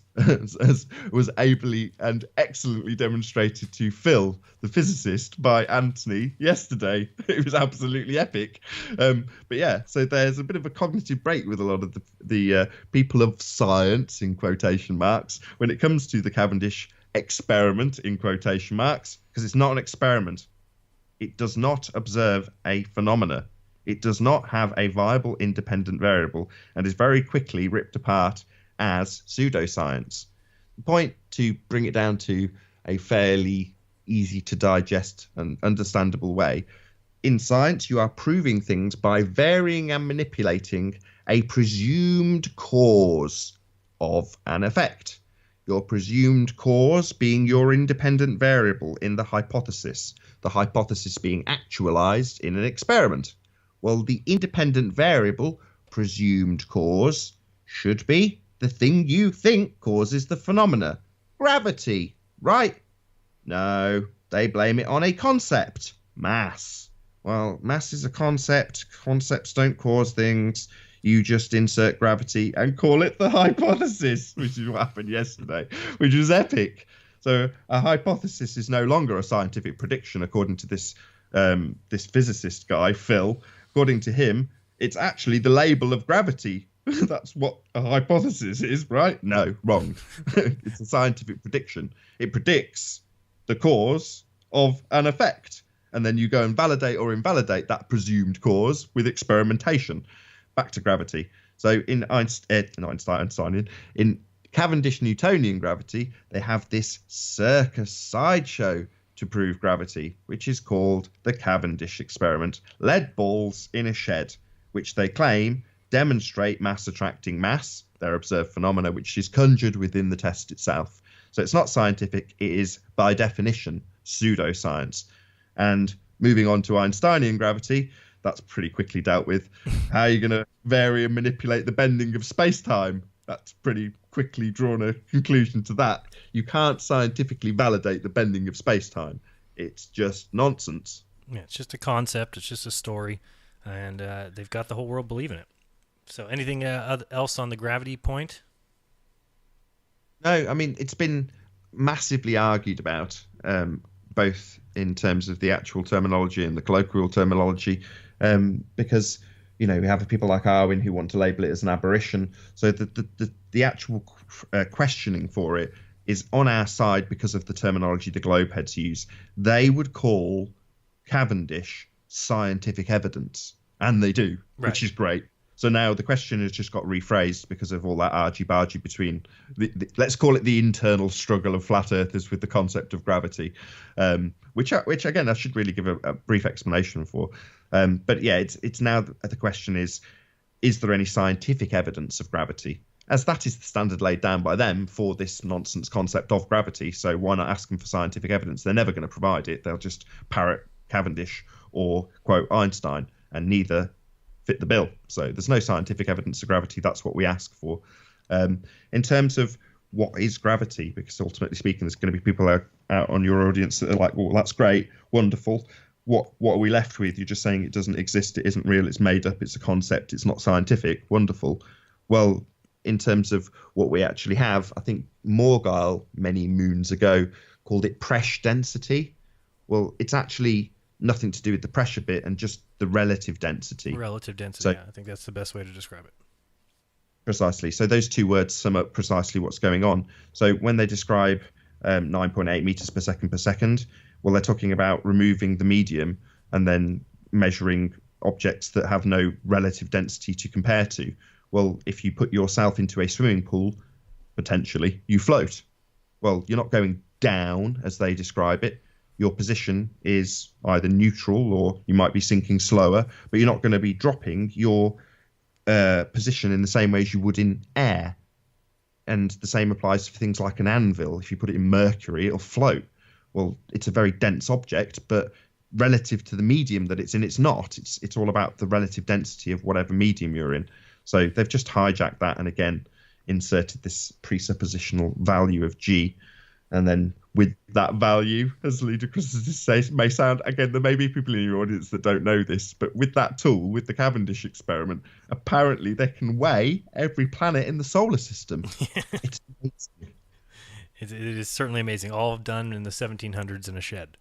was ably and excellently demonstrated to Phil, the physicist, by Anthony yesterday. It was absolutely epic. But yeah, so there's a bit of a cognitive break with a lot of the people of science, in quotation marks, when it comes to the Cavendish experiment, in quotation marks, because it's not an experiment. It does not observe a phenomena. It does not have a viable independent variable, and is very quickly ripped apart as pseudoscience. The point, to bring it down to a fairly easy to digest and understandable way, in science you are proving things by varying and manipulating a presumed cause of an effect. your presumed cause being your independent variable in the hypothesis being actualized in an experiment. Well, the independent variable, presumed cause, should be the thing you think causes the phenomena. Gravity, right? No, they blame it on a concept, mass. Well, mass is a concept. Concepts don't cause things. You just insert gravity and call it the hypothesis, which is what happened yesterday, which was epic. So a hypothesis is no longer a scientific prediction, according to this physicist guy, Phil. According to him, it's actually the label of gravity. That's what a hypothesis is, right? No, wrong. It's a scientific prediction. It predicts the cause of an effect, and then you go and validate or invalidate that presumed cause with experimentation. Back to gravity. So in in Cavendish Newtonian gravity, they have this circus sideshow to prove gravity, which is called the Cavendish experiment. Lead balls in a shed, which they claim demonstrate mass attracting mass, their observed phenomena, which is conjured within the test itself. So it's not scientific, it is by definition pseudoscience. And moving on to Einsteinian gravity, that's pretty quickly dealt with. How are you going to vary and manipulate the bending of space-time? That's pretty quickly drawn a conclusion to that. You can't scientifically validate the bending of space-time. It's just nonsense. Yeah, it's just a concept. It's just a story. And they've got the whole world believing it. So anything else on the gravity point? No, I mean, it's been massively argued about, both in terms of the actual terminology and the colloquial terminology, because, you know, we have people like Arwin who want to label it as an aberration. So the actual questioning for it is on our side because of the terminology the globeheads use. They would call Cavendish scientific evidence, and they do, right, which is great. So now the question has just got rephrased because of all that argy-bargy between, let's call it the internal struggle of flat earthers with the concept of gravity, which again, I should really give a brief explanation for. But yeah, it's now the question is there any scientific evidence of gravity? As that is the standard laid down by them for this nonsense concept of gravity. So why not ask them for scientific evidence? They're never going to provide it. They'll just parrot Cavendish or quote Einstein, and neither fit the bill. So there's no scientific evidence of gravity. That's what we ask for. In terms of what is gravity, because ultimately speaking, there's going to be people out on your audience that are like, well, that's great, wonderful. What are we left with? You're just saying it doesn't exist, it isn't real, it's made up, it's a concept, it's not scientific. Wonderful. Well, in terms of what we actually have, I think Morgile many moons ago called it pressure density. Well, it's actually nothing to do with the pressure bit and just the relative density. Relative density, so, yeah. I think that's the best way to describe it. Precisely. So those two words sum up precisely what's going on. So when they describe 9.8 meters per second, well, they're talking about removing the medium and then measuring objects that have no relative density to compare to. Well, if you put yourself into a swimming pool, potentially, you float. Well, you're not going down, as they describe it. Your position is either neutral or you might be sinking slower, but you're not going to be dropping your position in the same way as you would in air. And the same applies for things like an anvil. If you put it in mercury, it'll float. Well, it's a very dense object, but relative to the medium that it's in, it's not. It's all about the relative density of whatever medium you're in. So they've just hijacked that and again inserted this presuppositional value of G. And then with that value, as ludicrous as this may sound, again, there may be people in your audience that don't know this, but with that tool, with the Cavendish experiment, apparently they can weigh every planet in the solar system. It's amazing. It is certainly amazing. All done in the 1700s in a shed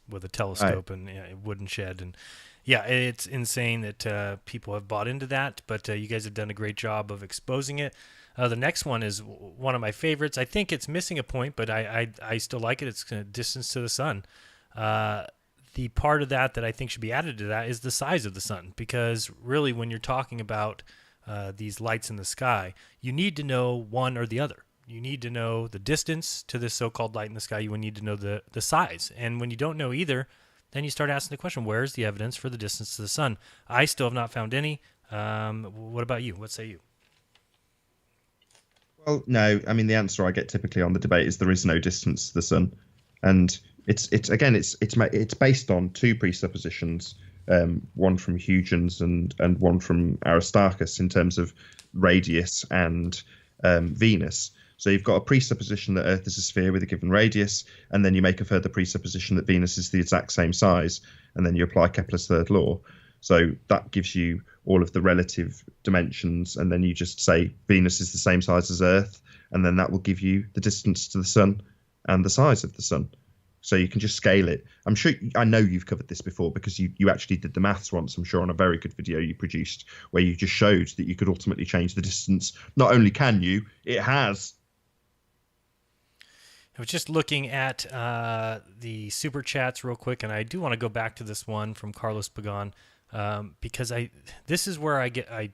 with a telescope and a wooden shed. And yeah, it's insane that people have bought into that, but you guys have done a great job of exposing it. The next one is one of my favorites. I think it's missing a point, but I still like it. It's distance to the sun. The part of that I think should be added to that is the size of the sun, because really when you're talking about these lights in the sky, you need to know one or the other. You need to know the distance to this so-called light in the sky. You need to know the size. And when you don't know either, then you start asking the question, where's the evidence for the distance to the sun? I still have not found any. What about you? What say you? Well, no. I mean, the answer I get typically on the debate is there is no distance to the sun, and it's based on two presuppositions, one from Huygens and one from Aristarchus in terms of radius and Venus. So you've got a presupposition that Earth is a sphere with a given radius, and then you make a further presupposition that Venus is the exact same size, and then you apply Kepler's third law. So that gives you all of the relative dimensions, and then you just say Venus is the same size as Earth, and then that will give you the distance to the sun and the size of the sun. So you can just scale it. I know you've covered this before because you actually did the maths once, I'm sure, on a very good video you produced where you just showed that you could ultimately change the distance. Not only can you, it has. I was just looking at the super chats real quick, and I do want to go back to this one from Carlos Pagan because this is where I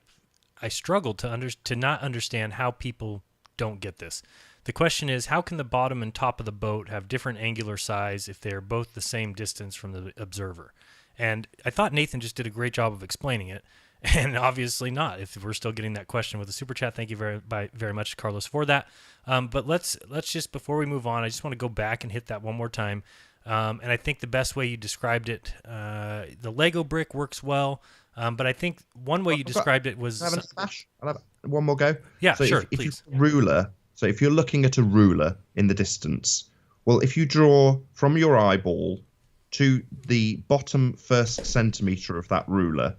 struggle to not understand how people don't get this. The question is, how can the bottom and top of the boat have different angular size if they're both the same distance from the observer? And I thought Nathan just did a great job of explaining it, and obviously not. If we're still getting that question with the super chat, thank you very much, Carlos, for that. But let's just, before we move on, I just want to go back and hit that one more time. And I think the best way you described it, the Lego brick works well. But I think one way you described it was... I'll have one more go. Yeah, so sure, if please. So if you're looking at a ruler in the distance, well, if you draw from your eyeball to the bottom first centimetre of that ruler,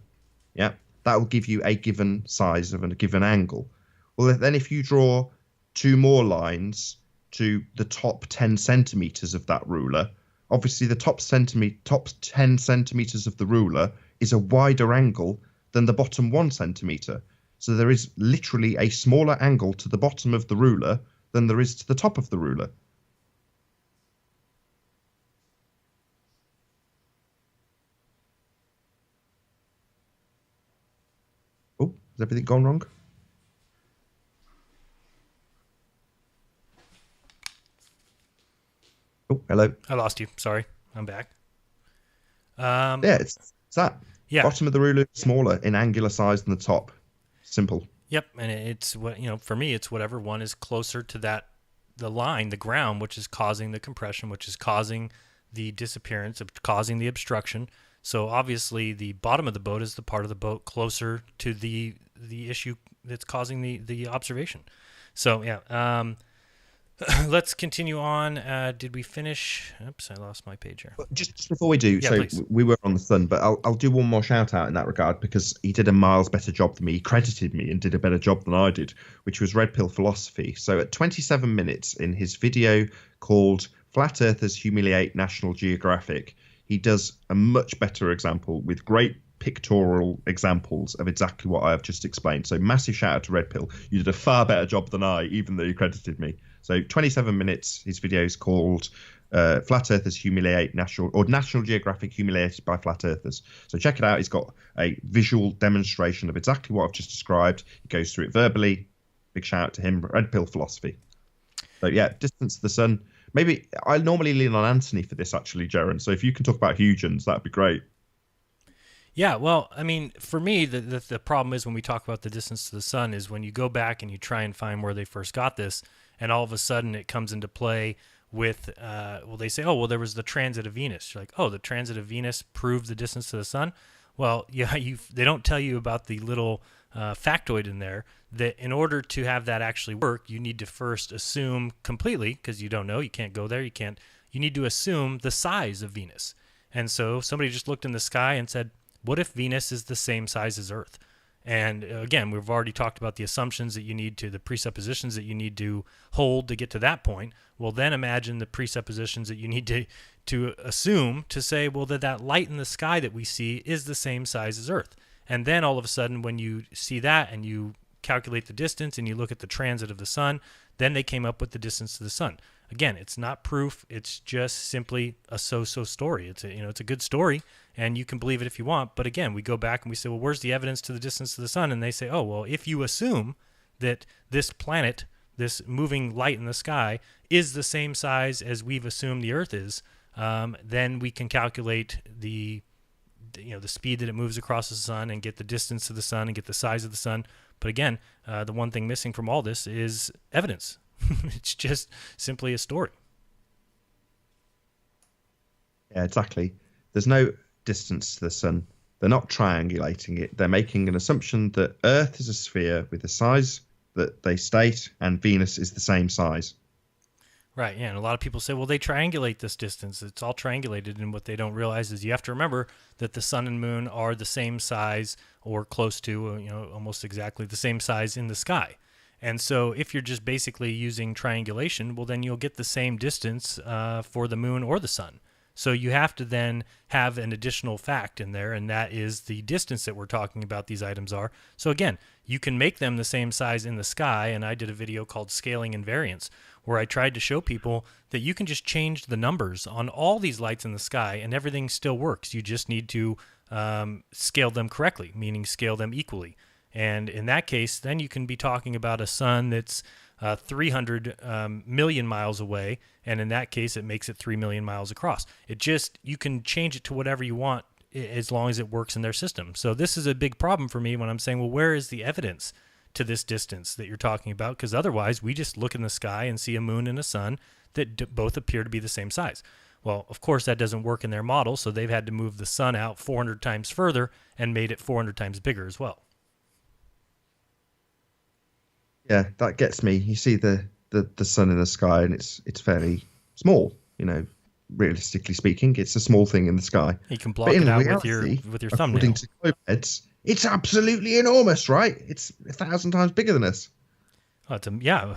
yeah, that will give you a given size of a given angle. Well, then if you draw two more lines to the top 10 centimetres of that ruler, obviously the top 10 centimetres of the ruler is a wider angle than the bottom 1 centimetre. So there is literally a smaller angle to the bottom of the ruler than there is to the top of the ruler. Oh, has everything gone wrong? Oh, hello. I lost you. Sorry. I'm back. Yeah, it's that. Yeah. Bottom of the ruler is smaller in angular size than the top. Simple. Yep, and it's what for me, it's whatever one is closer to the line, the ground, which is causing the compression, which is causing the disappearance, causing the obstruction. So obviously, the bottom of the boat is the part of the boat closer to the issue that's causing the observation. So yeah, let's continue on. Did we finish? Oops, I lost my page here. Just before we do, Yeah, so please. we were on the sun, but I'll do one more shout out in that regard because he did a miles better job than me. He credited me and did a better job than I did, which was Red Pill Philosophy. So at 27 minutes in his video called Flat Earthers Humiliate National Geographic, he does a much better example with great pictorial examples of exactly what I have just explained. So massive shout out to Red Pill. You did a far better job than I, even though you credited me. So 27 minutes, his video is called Flat Earthers Humiliate National Geographic Humiliated by Flat Earthers. So check it out. He's got a visual demonstration of exactly what I've just described. He goes through it verbally. Big shout out to him. Red Pill Philosophy. So yeah, distance to the sun. Maybe I normally lean on Anthony for this actually, Jaron. So if you can talk about Huygens, that'd be great. Yeah, well, I mean, for me, the problem is when we talk about the distance to the sun is when you go back and you try and find where they first got this, and all of a sudden it comes into play with, they say, oh, well, there was the transit of Venus. You're like, oh, the transit of Venus proved the distance to the sun? Well, yeah, they don't tell you about the little factoid in there that in order to have that actually work, you need to first assume completely, because you don't know, you can't go there, you need to assume the size of Venus. And so somebody just looked in the sky and said, what if Venus is the same size as Earth? And again, we've already talked about the assumptions that you need to, the presuppositions that you need to hold to get to that point. Well, then imagine the presuppositions that you need to assume to say, well, that light in the sky that we see is the same size as Earth. And then all of a sudden, when you see that and you calculate the distance and you look at the transit of the sun, then they came up with the distance to the sun. Again, it's not proof. It's just simply a so-so story. It's a good story, and you can believe it if you want. But again, we go back and we say, well, where's the evidence to the distance to the sun? And they say, oh, well, if you assume that this planet, this moving light in the sky, is the same size as we've assumed the Earth is, then we can calculate the speed that it moves across the sun and get the distance to the sun and get the size of the sun. But again, the one thing missing from all this is evidence. It's just simply a story. Yeah, exactly. There's no distance to the sun. They're not triangulating it. They're making an assumption that Earth is a sphere with the size that they state, and Venus is the same size. Right, yeah, and a lot of people say, well, they triangulate this distance. It's all triangulated, and what they don't realize is you have to remember that the sun and moon are the same size or close to, almost exactly the same size in the sky. And so if you're just basically using triangulation, well, then you'll get the same distance for the moon or the sun. So you have to then have an additional fact in there, and that is the distance that we're talking about these items are. So again, you can make them the same size in the sky, and I did a video called Scaling Invariance, where I tried to show people that you can just change the numbers on all these lights in the sky, and everything still works. You just need to scale them correctly, meaning scale them equally. And in that case, then you can be talking about a sun that's 300 million miles away, and in that case, it makes it 3 million miles across. You can change it to whatever you want as long as it works in their system. So this is a big problem for me when I'm saying, well, where is the evidence to this distance that you're talking about? Because otherwise, we just look in the sky and see a moon and a sun that both appear to be the same size. Well, of course, that doesn't work in their model, so they've had to move the sun out 400 times further and made it 400 times bigger as well. Yeah, that gets me. You see the sun in the sky, and it's fairly small. Realistically speaking, it's a small thing in the sky. You can block it out with your thumbnail. According to globeheads, it's absolutely enormous, right? It's 1,000 times bigger than us. Oh,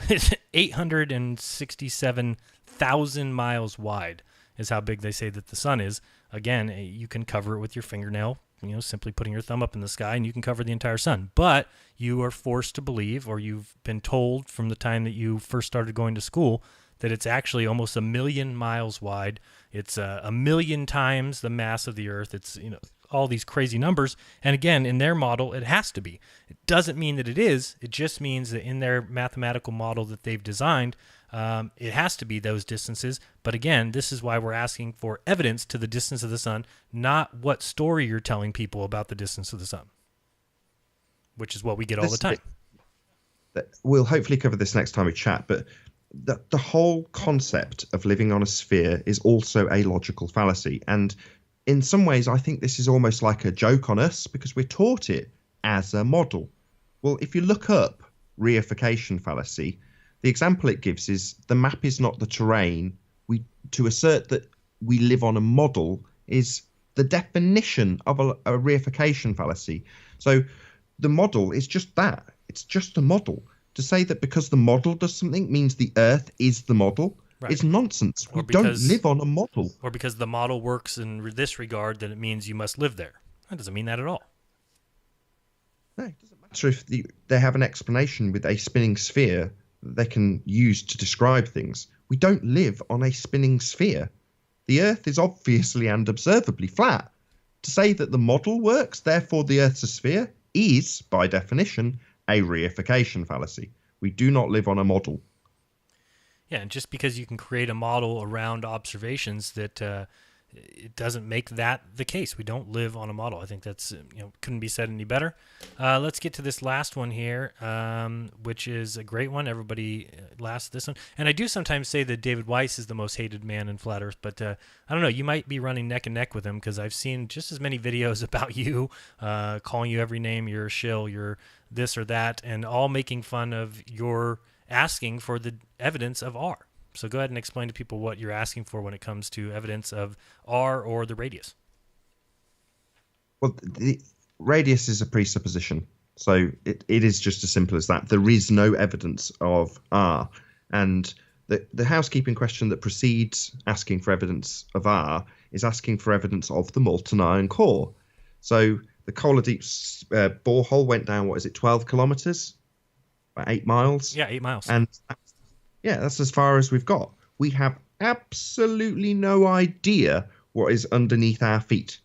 it's 867,000 miles wide is how big they say that the sun is. Again, you can cover it with your fingernail, simply putting your thumb up in the sky, and you can cover the entire sun. But you are forced to believe, or you've been told from the time that you first started going to school, that it's actually almost 1 million miles wide. It's 1 million times the mass of the Earth. It's, all these crazy numbers. And again, in their model, it has to be. It doesn't mean that it is. It just means that in their mathematical model that they've designed, it has to be those distances. But again, this is why we're asking for evidence to the distance of the sun, not what story you're telling people about the distance of the sun, which is what we get all the time. We'll hopefully cover this next time we chat, but the whole concept of living on a sphere is also a logical fallacy. And in some ways, I think this is almost like a joke on us because we're taught it as a model. Well, if you look up reification fallacy, the example it gives is the map is not the terrain. To assert that we live on a model is the definition of a reification fallacy. So the model is just that. It's just a model. To say that because the model does something means the Earth is the model is nonsense. We don't live on a model. Or because the model works in this regard, then it means you must live there. That doesn't mean that at all. No, it doesn't matter if they have an explanation with a spinning sphere that they can use to describe things. We don't live on a spinning sphere. The Earth is obviously and observably flat. To say that the model works, therefore the Earth's a sphere, is, by definition, a reification fallacy. We do not live on a model. Yeah, and just because you can create a model around observations, that it doesn't make that the case. We don't live on a model. I think that's couldn't be said any better. Let's get to this last one here, which is a great one. Everybody laughs at this one, and I do sometimes say that David Weiss is the most hated man in flat Earth, but I don't know. You might be running neck and neck with him because I've seen just as many videos about you, calling you every name. You're a shill. You're this or that, and all making fun of your asking for the evidence of R. So go ahead and explain to people what you're asking for when it comes to evidence of R or the radius. Well, the radius is a presupposition. So it is just as simple as that. There is no evidence of R. And the housekeeping question that precedes asking for evidence of R is asking for evidence of the molten iron core. So the Kola Deep borehole went down, 12 kilometers? About 8 miles? Yeah, 8 miles. And that's as far as we've got. We have absolutely no idea what is underneath our feet.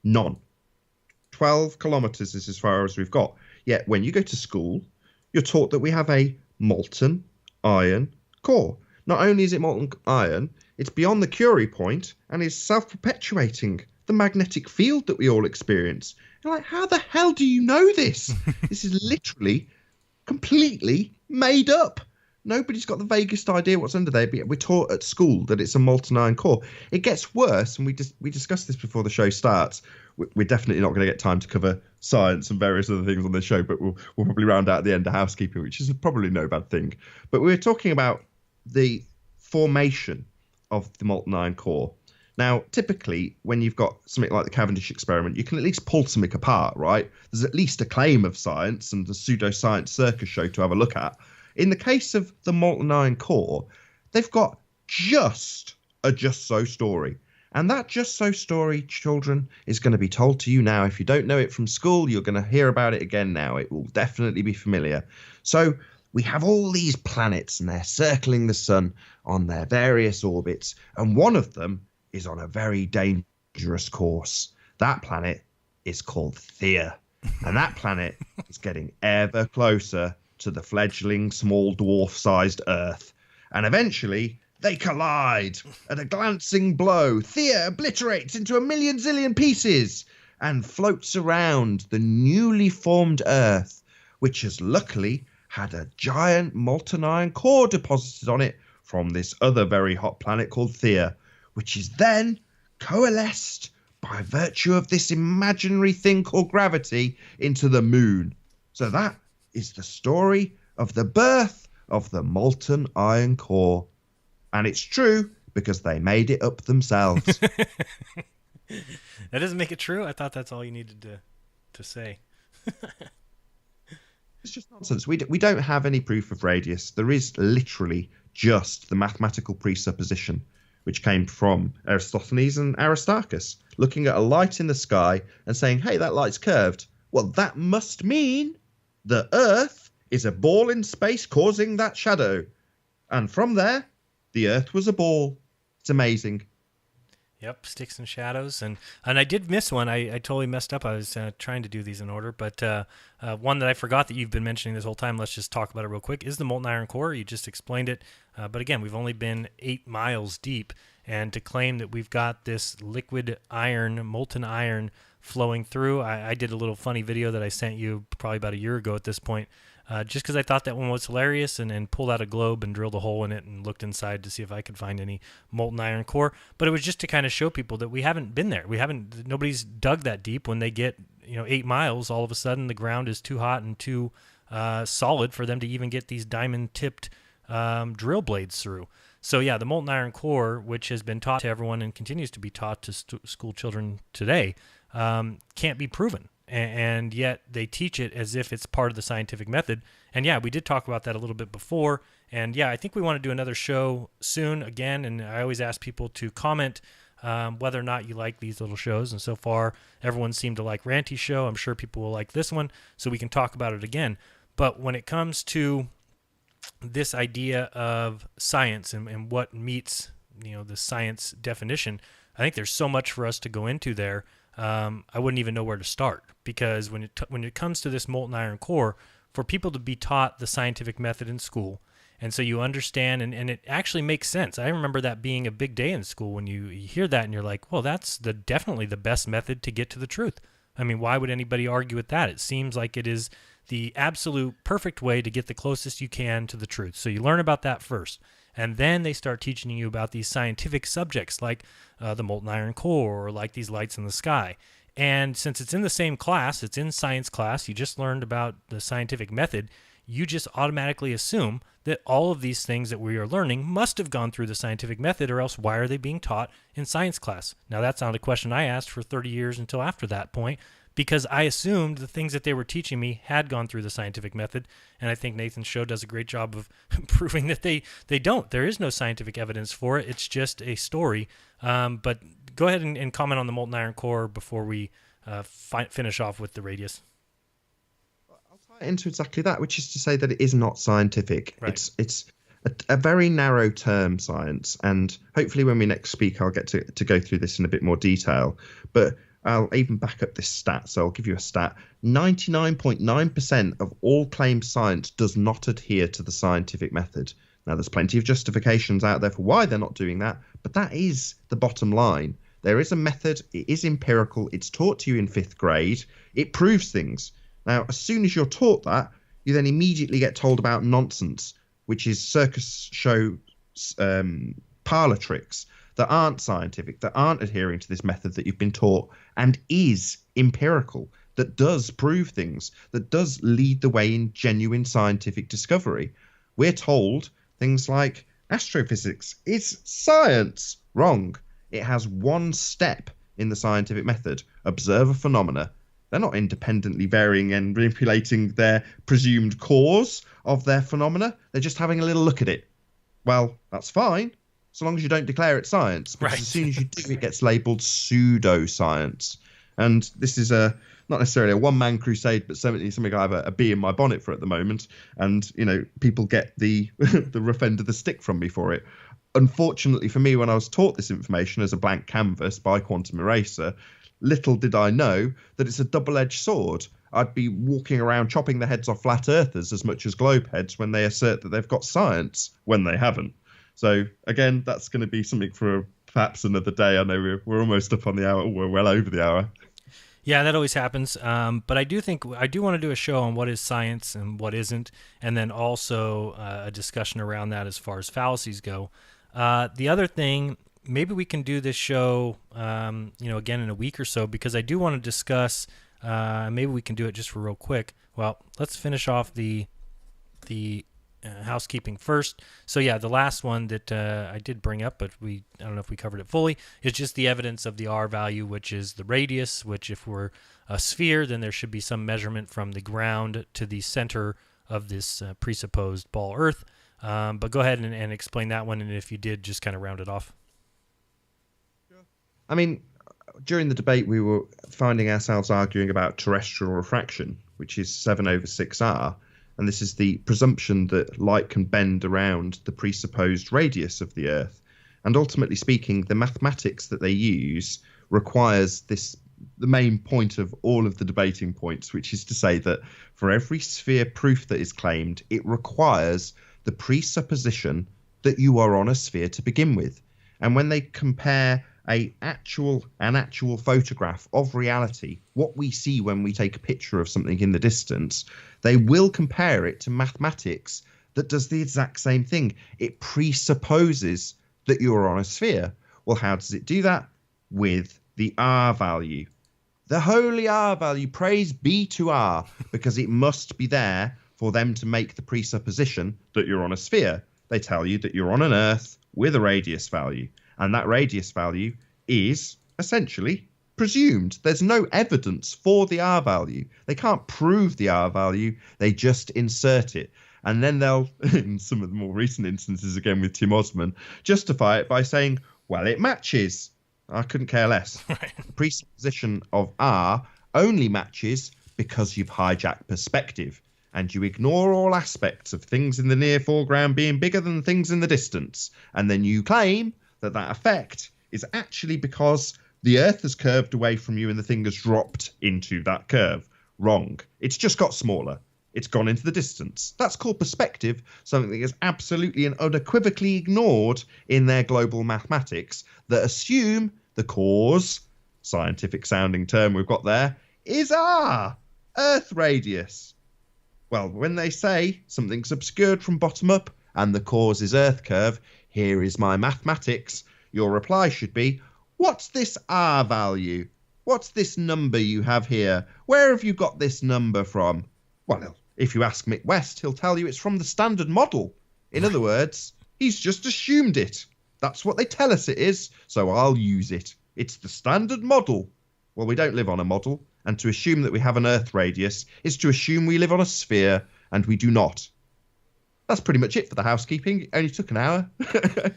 None. 12 kilometers is as far as we've got. Yet when you go to school, you're taught that we have a molten iron core. Not only is it molten iron, it's beyond the Curie point and is self-perpetuating, the magnetic field that we all experience. You're like, how the hell do you know this? This is literally completely made up. Nobody's got the vaguest idea what's under there, but we're taught at school that it's a molten iron core. It gets worse, and we discussed this before the show starts. We're definitely not going to get time to cover science and various other things on this show, but we'll probably round out at the end of housekeeping, which is probably no bad thing. But we're talking about the formation of the molten iron core. Now, typically, when you've got something like the Cavendish experiment, you can at least pull something apart, right? There's at least a claim of science and the pseudoscience circus show to have a look at. In the case of the molten iron core, they've got just a just so story. And that just so story, children, is going to be told to you now. If you don't know it from school, you're going to hear about it again now. It will definitely be familiar. So we have all these planets, and they're circling the sun on their various orbits. And one of them is on a very dangerous course. That planet is called Theia. And that planet is getting ever closer to the fledgling small dwarf-sized Earth. And eventually they collide. At a glancing blow, Theia obliterates into a million zillion pieces and floats around the newly formed Earth, which has luckily had a giant molten iron core deposited on it from this other very hot planet called Theia, which is then coalesced by virtue of this imaginary thing called gravity into the moon. So that is the story of the birth of the molten iron core. And it's true because they made it up themselves. That doesn't make it true. I thought that's all you needed to say. It's just nonsense. We don't have any proof of radius. There is literally just the mathematical presupposition, which came from Aristophanes and Aristarchus, looking at a light in the sky and saying, hey, that light's curved. Well, that must mean the Earth is a ball in space causing that shadow. And from there, the Earth was a ball. It's amazing. Yep, sticks and shadows. And I did miss one. I totally messed up. I was trying to do these in order. But one that I forgot that you've been mentioning this whole time, let's just talk about it real quick, is the molten iron core. You just explained it. But again, we've only been 8 miles deep. And to claim that we've got this liquid iron, molten iron, flowing through, I did a little funny video that I sent you probably about a year ago at this point, just because I thought that one was hilarious, and pulled out a globe and drilled a hole in it and looked inside to see if I could find any molten iron core. But it was just to kind of show people that we haven't been there. Nobody's dug that deep. When they get 8 miles, all of a sudden the ground is too hot and too solid for them to even get these diamond-tipped drill blades through. So yeah, the molten iron core, which has been taught to everyone and continues to be taught to school children today, can't be proven. And yet they teach it as if it's part of the scientific method. And yeah, we did talk about that a little bit before. And yeah, I think we want to do another show soon again. And I always ask people to comment whether or not you like these little shows. And so far, everyone seemed to like Ranty's show. I'm sure people will like this one, so we can talk about it again. But when it comes to this idea of science and what meets the science definition, I think there's so much for us to go into there. I wouldn't even know where to start, because when it comes to this molten iron core, for people to be taught the scientific method in school, and so you understand, and it actually makes sense. I remember that being a big day in school when you hear that and you're like, well, that's definitely the best method to get to the truth. I mean, why would anybody argue with that? It seems like it is the absolute perfect way to get the closest you can to the truth. So you learn about that first. And then they start teaching you about these scientific subjects like the molten iron core, or like these lights in the sky. And since it's in the same class, it's in science class, you just learned about the scientific method, you just automatically assume that all of these things that we are learning must have gone through the scientific method, or else why are they being taught in science class? Now, that's not a question I asked for 30 years until after that point, because I assumed the things that they were teaching me had gone through the scientific method, and I think Nathan's show does a great job of proving that they don't. There is no scientific evidence for it. It's just a story. But go ahead and comment on the molten iron core before we finish off with the radius. I'll tie it into exactly that, which is to say that it is not scientific. Right. It's a very narrow term, science, and hopefully when we next speak, I'll get to go through this in a bit more detail. But I'll even back up this stat, so I'll give you a stat. 99.9% of all claimed science does not adhere to the scientific method. Now, there's plenty of justifications out there for why they're not doing that, but that is the bottom line. There is a method, it is empirical, it's taught to you in 5th grade, it proves things. Now, as soon as you're taught that, you then immediately get told about nonsense, which is circus show parlor tricks that aren't scientific, that aren't adhering to this method that you've been taught, and is empirical, that does prove things, that does lead the way in genuine scientific discovery. We're told things like astrophysics is science. Wrong. It has one step in the scientific method: observe a phenomena. They're not independently varying and manipulating their presumed cause of their phenomena. They're just having a little look at it. Well, that's fine, so long as you don't declare it science. Because Right. as soon as you do, it gets labelled pseudoscience. And this is not necessarily a one-man crusade, but certainly something I have a bee in my bonnet for at the moment. And, people get the the rough end of the stick from me for it. Unfortunately for me, when I was taught this information as a blank canvas by Quantum Eraser, little did I know that it's a double-edged sword. I'd be walking around chopping the heads off flat earthers as much as globe heads when they assert that they've got science when they haven't. So again, that's going to be something for perhaps another day. I know we're almost up on the hour. We're well over the hour. Yeah, that always happens. But I do want to do a show on what is science and what isn't, and then also a discussion around that as far as fallacies go. The other thing, maybe we can do this show, again in a week or so, because I do want to discuss. Maybe we can do it just for real quick. Well, let's finish off the housekeeping first. So yeah, the last one that I did bring up, but I don't know if we covered it fully, is just the evidence of the R value, which is the radius, which if we're a sphere, then there should be some measurement from the ground to the center of this presupposed ball Earth. But go ahead and explain that one, and if you did, just kind of round it off. I mean, during the debate, we were finding ourselves arguing about terrestrial refraction, which is 7/6R. And this is the presumption that light can bend around the presupposed radius of the Earth. And ultimately speaking, the mathematics that they use requires the main point of all of the debating points, which is to say that for every sphere proof that is claimed, it requires the presupposition that you are on a sphere to begin with. And when they compare an actual photograph of reality, what we see when we take a picture of something in the distance, they will compare it to mathematics that does the exact same thing. It presupposes that you're on a sphere. Well, how does it do that? With the R value. The holy R value, praise be to R, because it must be there for them to make the presupposition that you're on a sphere. They tell you that you're on an Earth with a radius value. And that radius value is essentially presumed. There's no evidence for the R value. They can't prove the R value. They just insert it. And then they'll, in some of the more recent instances, again with Tim Osman, justify it by saying, well, it matches. I couldn't care less. Right. The presupposition of R only matches because you've hijacked perspective and you ignore all aspects of things in the near foreground being bigger than things in the distance. And then you claim that effect is actually because the Earth has curved away from you and the thing has dropped into that curve. Wrong. It's just got smaller. It's gone into the distance. That's called perspective, something that is absolutely and unequivocally ignored in their global mathematics that assume the cause, scientific sounding term we've got there, is R, Earth radius. Well, when they say something's obscured from bottom up and the cause is Earth curve, here is my mathematics, your reply should be, what's this R value? What's this number you have here? Where have you got this number from? Well, if you ask Mick West, he'll tell you it's from the standard model. In other words, he's just assumed it. That's what they tell us it is, so I'll use it. It's the standard model. Well, we don't live on a model, and to assume that we have an Earth radius is to assume we live on a sphere, and we do not. That's pretty much it for the housekeeping. It only took an hour.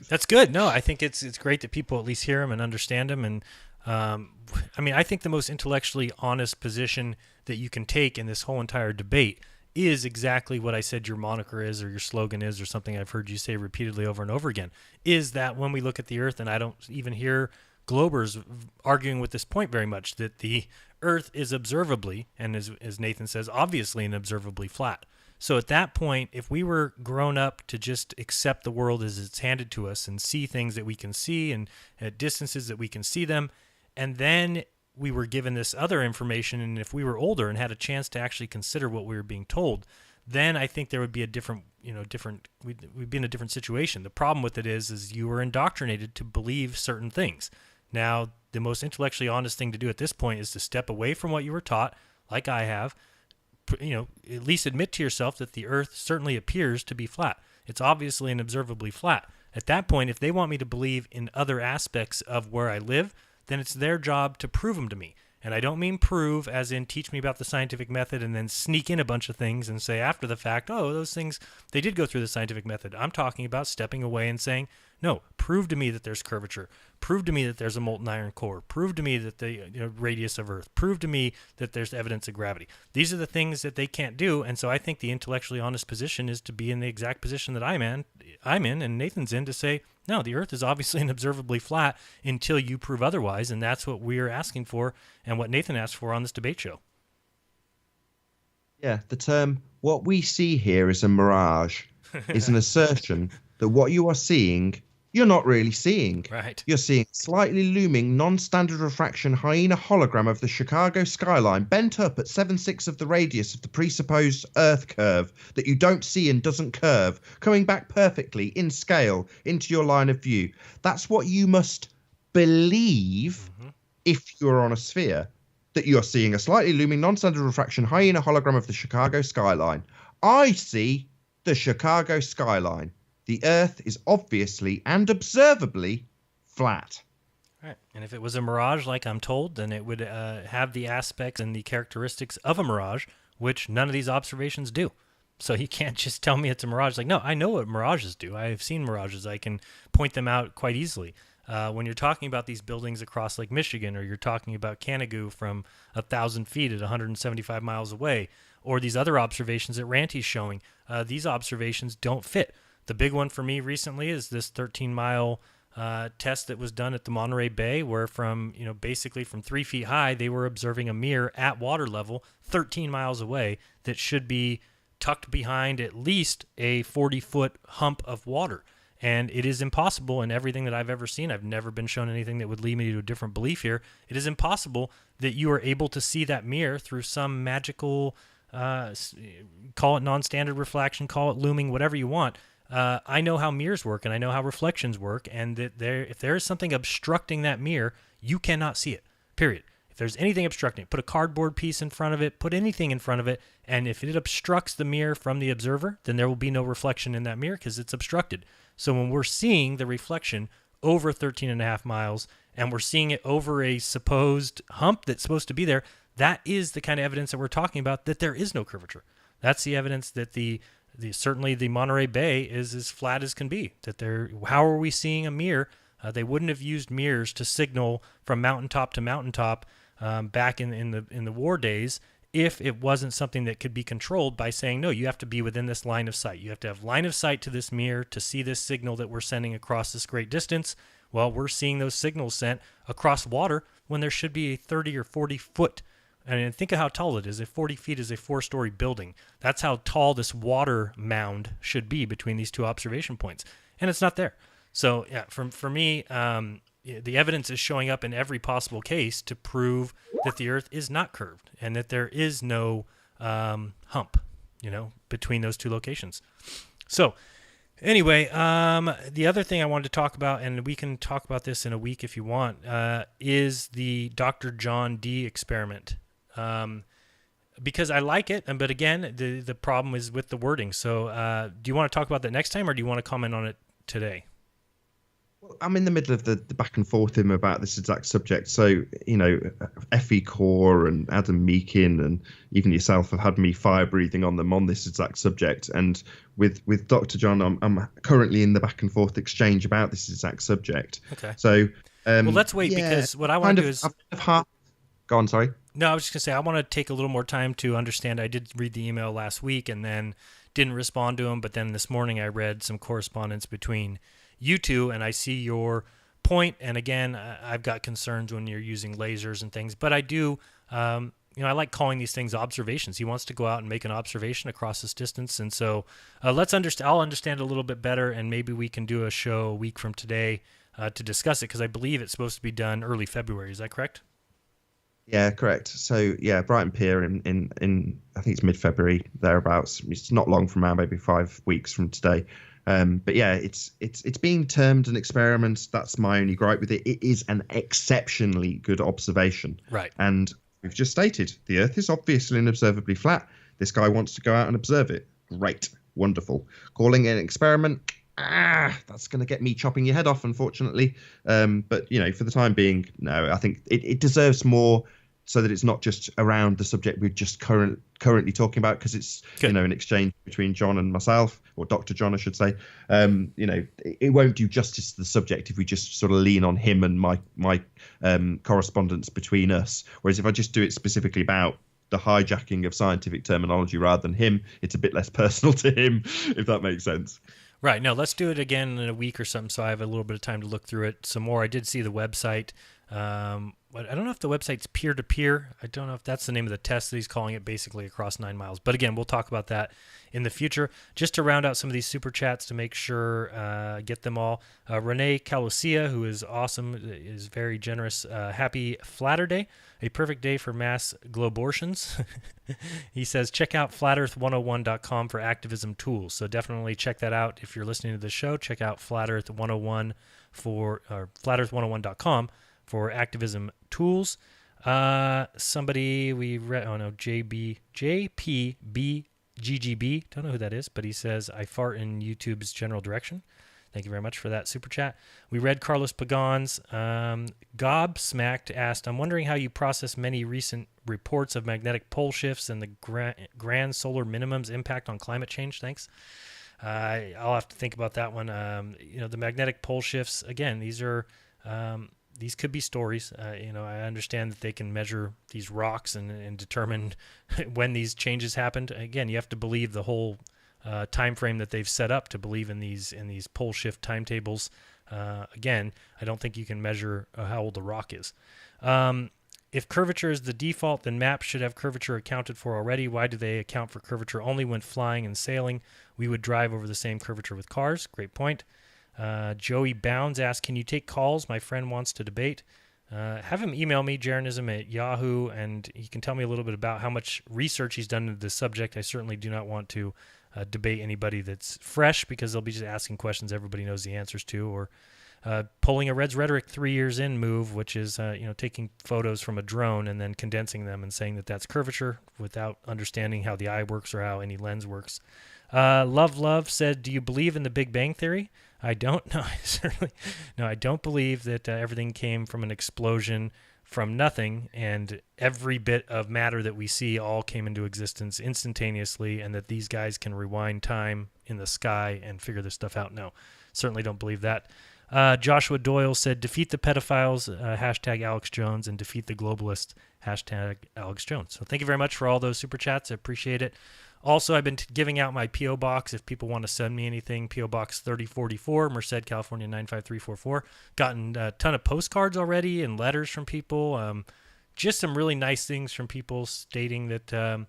That's good. No, I think it's great that people at least hear him and understand him. And I think the most intellectually honest position that you can take in this whole entire debate is exactly what I said your moniker is or your slogan is or something I've heard you say repeatedly over and over again, is that when we look at the Earth, and I don't even hear Globers arguing with this point very much, that the Earth is observably, and as Nathan says, obviously and observably flat. So at that point, if we were grown up to just accept the world as it's handed to us and see things that we can see and at distances that we can see them, and then we were given this other information, and if we were older and had a chance to actually consider what we were being told, then I think there would be a we'd be in a different situation. The problem with it is you are indoctrinated to believe certain things. Now, the most intellectually honest thing to do at this point is to step away from what you were taught, like I have, at least admit to yourself that the earth certainly appears to be flat. It's obviously and observably flat. At that point, if they want me to believe in other aspects of where I live, then it's their job to prove them to me. And I don't mean prove as in teach me about the scientific method and then sneak in a bunch of things and say after the fact, oh, those things, they did go through the scientific method. I'm talking about stepping away and saying, no, prove to me that there's curvature. Prove to me that there's a molten iron core. Prove to me that the radius of Earth. Prove to me that there's evidence of gravity. These are the things that they can't do. And so I think the intellectually honest position is to be in the exact position that I'm in and Nathan's in, to say, no, the Earth is obviously and observably flat until you prove otherwise. And that's what we're asking for and what Nathan asked for on this debate show. Yeah, the term, what we see here is a mirage, is an assertion that what you are seeing, you're not really seeing. Right. You're seeing a slightly looming non-standard refraction hyena hologram of the Chicago skyline bent up at 7/6 of the radius of the presupposed Earth curve that you don't see and doesn't curve, coming back perfectly in scale into your line of view. That's what you must believe if you're on a sphere, that you're seeing a slightly looming non-standard refraction hyena hologram of the Chicago skyline. I see the Chicago skyline. The Earth is obviously and observably flat. Right. And if it was a mirage, like I'm told, then it would have the aspects and the characteristics of a mirage, which none of these observations do. So you can't just tell me it's a mirage. Like, no, I know what mirages do. I have seen mirages. I can point them out quite easily. When you're talking about these buildings across Lake Michigan, or you're talking about Canigoo from 1,000 feet at 175 miles away, or these other observations that Ranty's showing, these observations don't fit. The big one for me recently is this 13-mile test that was done at the Monterey Bay, where basically from 3 feet high, they were observing a mirror at water level 13 miles away that should be tucked behind at least a 40-foot hump of water. And it is impossible in everything that I've ever seen. I've never been shown anything that would lead me to a different belief here. It is impossible that you are able to see that mirror through some magical, call it non-standard reflection, call it looming, whatever you want. I know how mirrors work, and I know how reflections work, and that if there is something obstructing that mirror, you cannot see it, period. If there's anything obstructing it, put a cardboard piece in front of it, put anything in front of it, and if it obstructs the mirror from the observer, then there will be no reflection in that mirror because it's obstructed. So when we're seeing the reflection over 13 and a half miles, and we're seeing it over a supposed hump that's supposed to be there, that is the kind of evidence that we're talking about, that there is no curvature. That's the evidence that certainly the Monterey Bay is as flat as can be. How are we seeing a mirror? They wouldn't have used mirrors to signal from mountaintop to mountaintop back in the war days if it wasn't something that could be controlled by saying, no, you have to be within this line of sight. You have to have line of sight to this mirror to see this signal that we're sending across this great distance. Well, we're seeing those signals sent across water when there should be a 30 or 40 foot. And think of how tall it is. 40 feet is a 4-story building. That's how tall this water mound should be between these two observation points. And it's not there. So, yeah, for me, the evidence is showing up in every possible case to prove that the Earth is not curved and that there is no hump, between those two locations. So, anyway, the other thing I wanted to talk about, and we can talk about this in a week if you want, is the Dr. John D. experiment. Because I like it, but again, the problem is with the wording. So do you want to talk about that next time, or do you want to comment on it today? Well, I'm in the middle of the back and forth with him about this exact subject. So, Effie Core and Adam Meakin and even yourself have had me fire breathing on them on this exact subject. And with Dr. John, I'm currently in the back and forth exchange about this exact subject. Okay. So, well, let's wait, because what I want to do is... Go on, sorry. No, I was just going to say, I want to take a little more time to understand. I did read the email last week and then didn't respond to him. But then this morning I read some correspondence between you two, and I see your point. And again, I've got concerns when you're using lasers and things. But I do, I like calling these things observations. He wants to go out and make an observation across this distance. And so I'll understand a little bit better, and maybe we can do a show a week from today to discuss it, because I believe it's supposed to be done early February. Is that correct? Yeah, correct. So yeah, Brighton Pier in I think it's mid-February thereabouts. It's not long from now, maybe 5 weeks from today. But yeah, it's being termed an experiment. That's my only gripe with it. It is an exceptionally good observation. Right. And we've just stated the Earth is obviously and observably flat. This guy wants to go out and observe it. Great, wonderful. Calling it an experiment. That's going to get me chopping your head off, unfortunately. But for the time being, no. I think it deserves more, so that it's not just around the subject we're just currently talking about, because it's Good. An exchange between John and myself, or Dr. John, I should say. It won't do justice to the subject if we just sort of lean on him and my correspondence between us. Whereas if I just do it specifically about the hijacking of scientific terminology rather than him, it's a bit less personal to him, if that makes sense. Right. No, let's do it again in a week or something, so I have a little bit of time to look through it some more. I did see the website. But I don't know if the website's peer-to-peer. I don't know if that's the name of the test that he's calling it, basically across 9 miles. But again, we'll talk about that in the future. Just to round out some of these super chats to make sure, get them all. Renee Calucia, who is awesome, is very generous. Happy Flatter Day, a perfect day for mass globortions. He says, check out flatearth101.com for activism tools. So definitely check that out. If you're listening to the show, check out flatearth101 or flatearth101.com for activism tools. Somebody we read, JPBGGB, don't know who that is, but he says, I fart in YouTube's general direction. Thank you very much for that super chat. We read Carlos Pagan's. Gobsmacked asked, I'm wondering how you process many recent reports of magnetic pole shifts and the grand solar minimum's impact on climate change. Thanks. I'll have to think about that one. The magnetic pole shifts, again, these could be stories. I understand that they can measure these rocks and determine when these changes happened. Again, you have to believe the whole time frame that they've set up to believe in these pole shift timetables. Again, I don't think you can measure how old the rock is. If curvature is the default, then maps should have curvature accounted for already. Why do they account for curvature only when flying and sailing? We would drive over the same curvature with cars. Great point. Joey Bounds asks, can you take calls? My friend wants to debate. Have him email me, Jeranism at Yahoo, and he can tell me a little bit about how much research he's done into this subject. I certainly do not want to debate anybody that's fresh, because they'll be just asking questions everybody knows the answers to, or pulling a Red's Rhetoric 3 years in move, which is taking photos from a drone and then condensing them and saying that that's curvature without understanding how the eye works or how any lens works. Love said, do you believe in the Big Bang Theory? I don't. No, I don't believe that everything came from an explosion from nothing, and every bit of matter that we see all came into existence instantaneously, and that these guys can rewind time in the sky and figure this stuff out. No, certainly don't believe that. Joshua Doyle said, defeat the pedophiles, hashtag Alex Jones, and defeat the globalists, hashtag Alex Jones. So thank you very much for all those super chats. I appreciate it. Also, I've been giving out my P.O. Box if people want to send me anything. P.O. Box 3044, Merced, California, 95344. Gotten a ton of postcards already and letters from people. Just some really nice things from people stating that,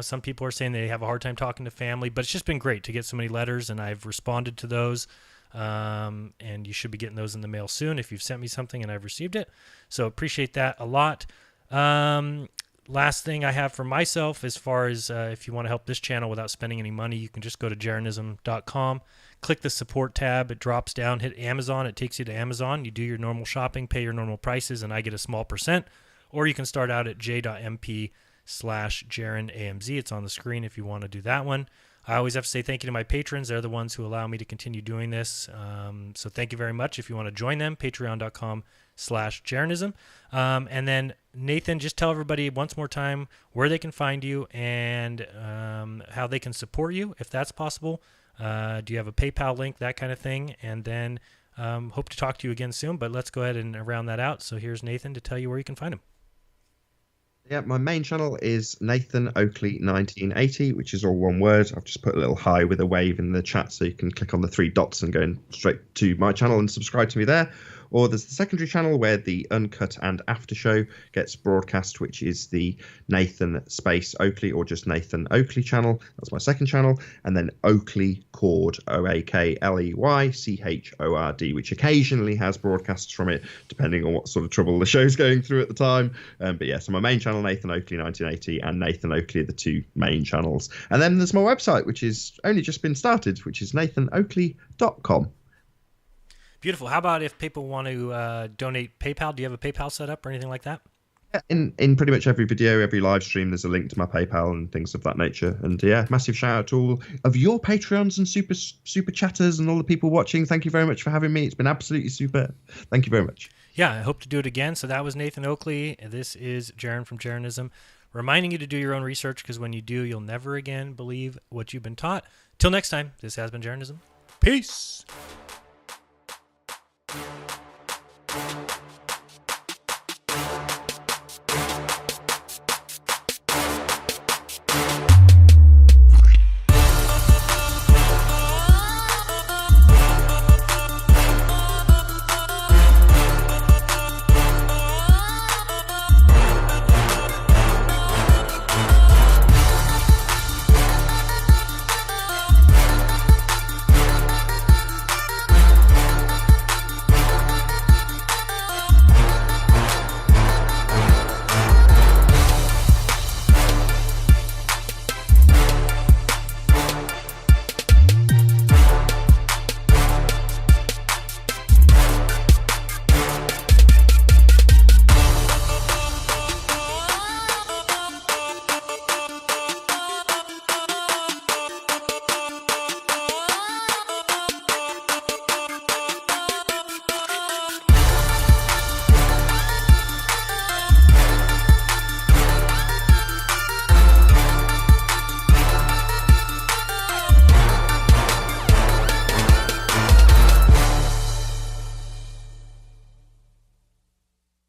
some people are saying they have a hard time talking to family. But it's just been great to get so many letters, and I've responded to those. And you should be getting those in the mail soon if you've sent me something and I've received it. So appreciate that a lot. Last thing I have for myself, as far as if you want to help this channel without spending any money, you can just go to jeranism.com, click the support tab, it drops down, hit Amazon, it takes you to Amazon, you do your normal shopping, pay your normal prices, and I get a small percent. Or you can start out at j.mp/JeranAMZ. It's on the screen if you want to do that one. I always have to say thank you to my patrons. They're the ones who allow me to continue doing this. So thank you very much. If you want to join them, patreon.com/Jeranism. And then Nathan, just tell everybody once more time where they can find you and how they can support you, if that's possible. Do you have a PayPal link, that kind of thing? And then hope to talk to you again soon, but let's go ahead and round that out. So here's Nathan to tell you where you can find him. Yeah, my main channel is Nathan Oakley 1980, which is all one word. I've just put a little hi with a wave in the chat, so you can click on the 3 dots and go straight to my channel and subscribe to me there. or there's the secondary channel where the uncut and after show gets broadcast, which is the Nathan space Oakley or just Nathan Oakley channel. That's my second channel. And then Oakley Chord, OakleyChord, which occasionally has broadcasts from it, depending on what sort of trouble the show's going through at the time. But yeah, so my main channel, Nathan Oakley 1980, and Nathan Oakley are the two main channels. And then there's my website, which is only just been started, which is nathanoakley.com. Beautiful. How about if people want to donate PayPal? Do you have a PayPal set up or anything like that? In pretty much every video, every live stream, there's a link to my PayPal and things of that nature. And yeah, massive shout out to all of your Patreons and super chatters and all the people watching. Thank you very much for having me. It's been absolutely super. Thank you very much. Yeah, I hope to do it again. So that was Nathan Oakley. This is Jaron from Jeranism, reminding you to do your own research, because when you do, you'll never again believe what you've been taught. Till next time, this has been Jeranism. Peace.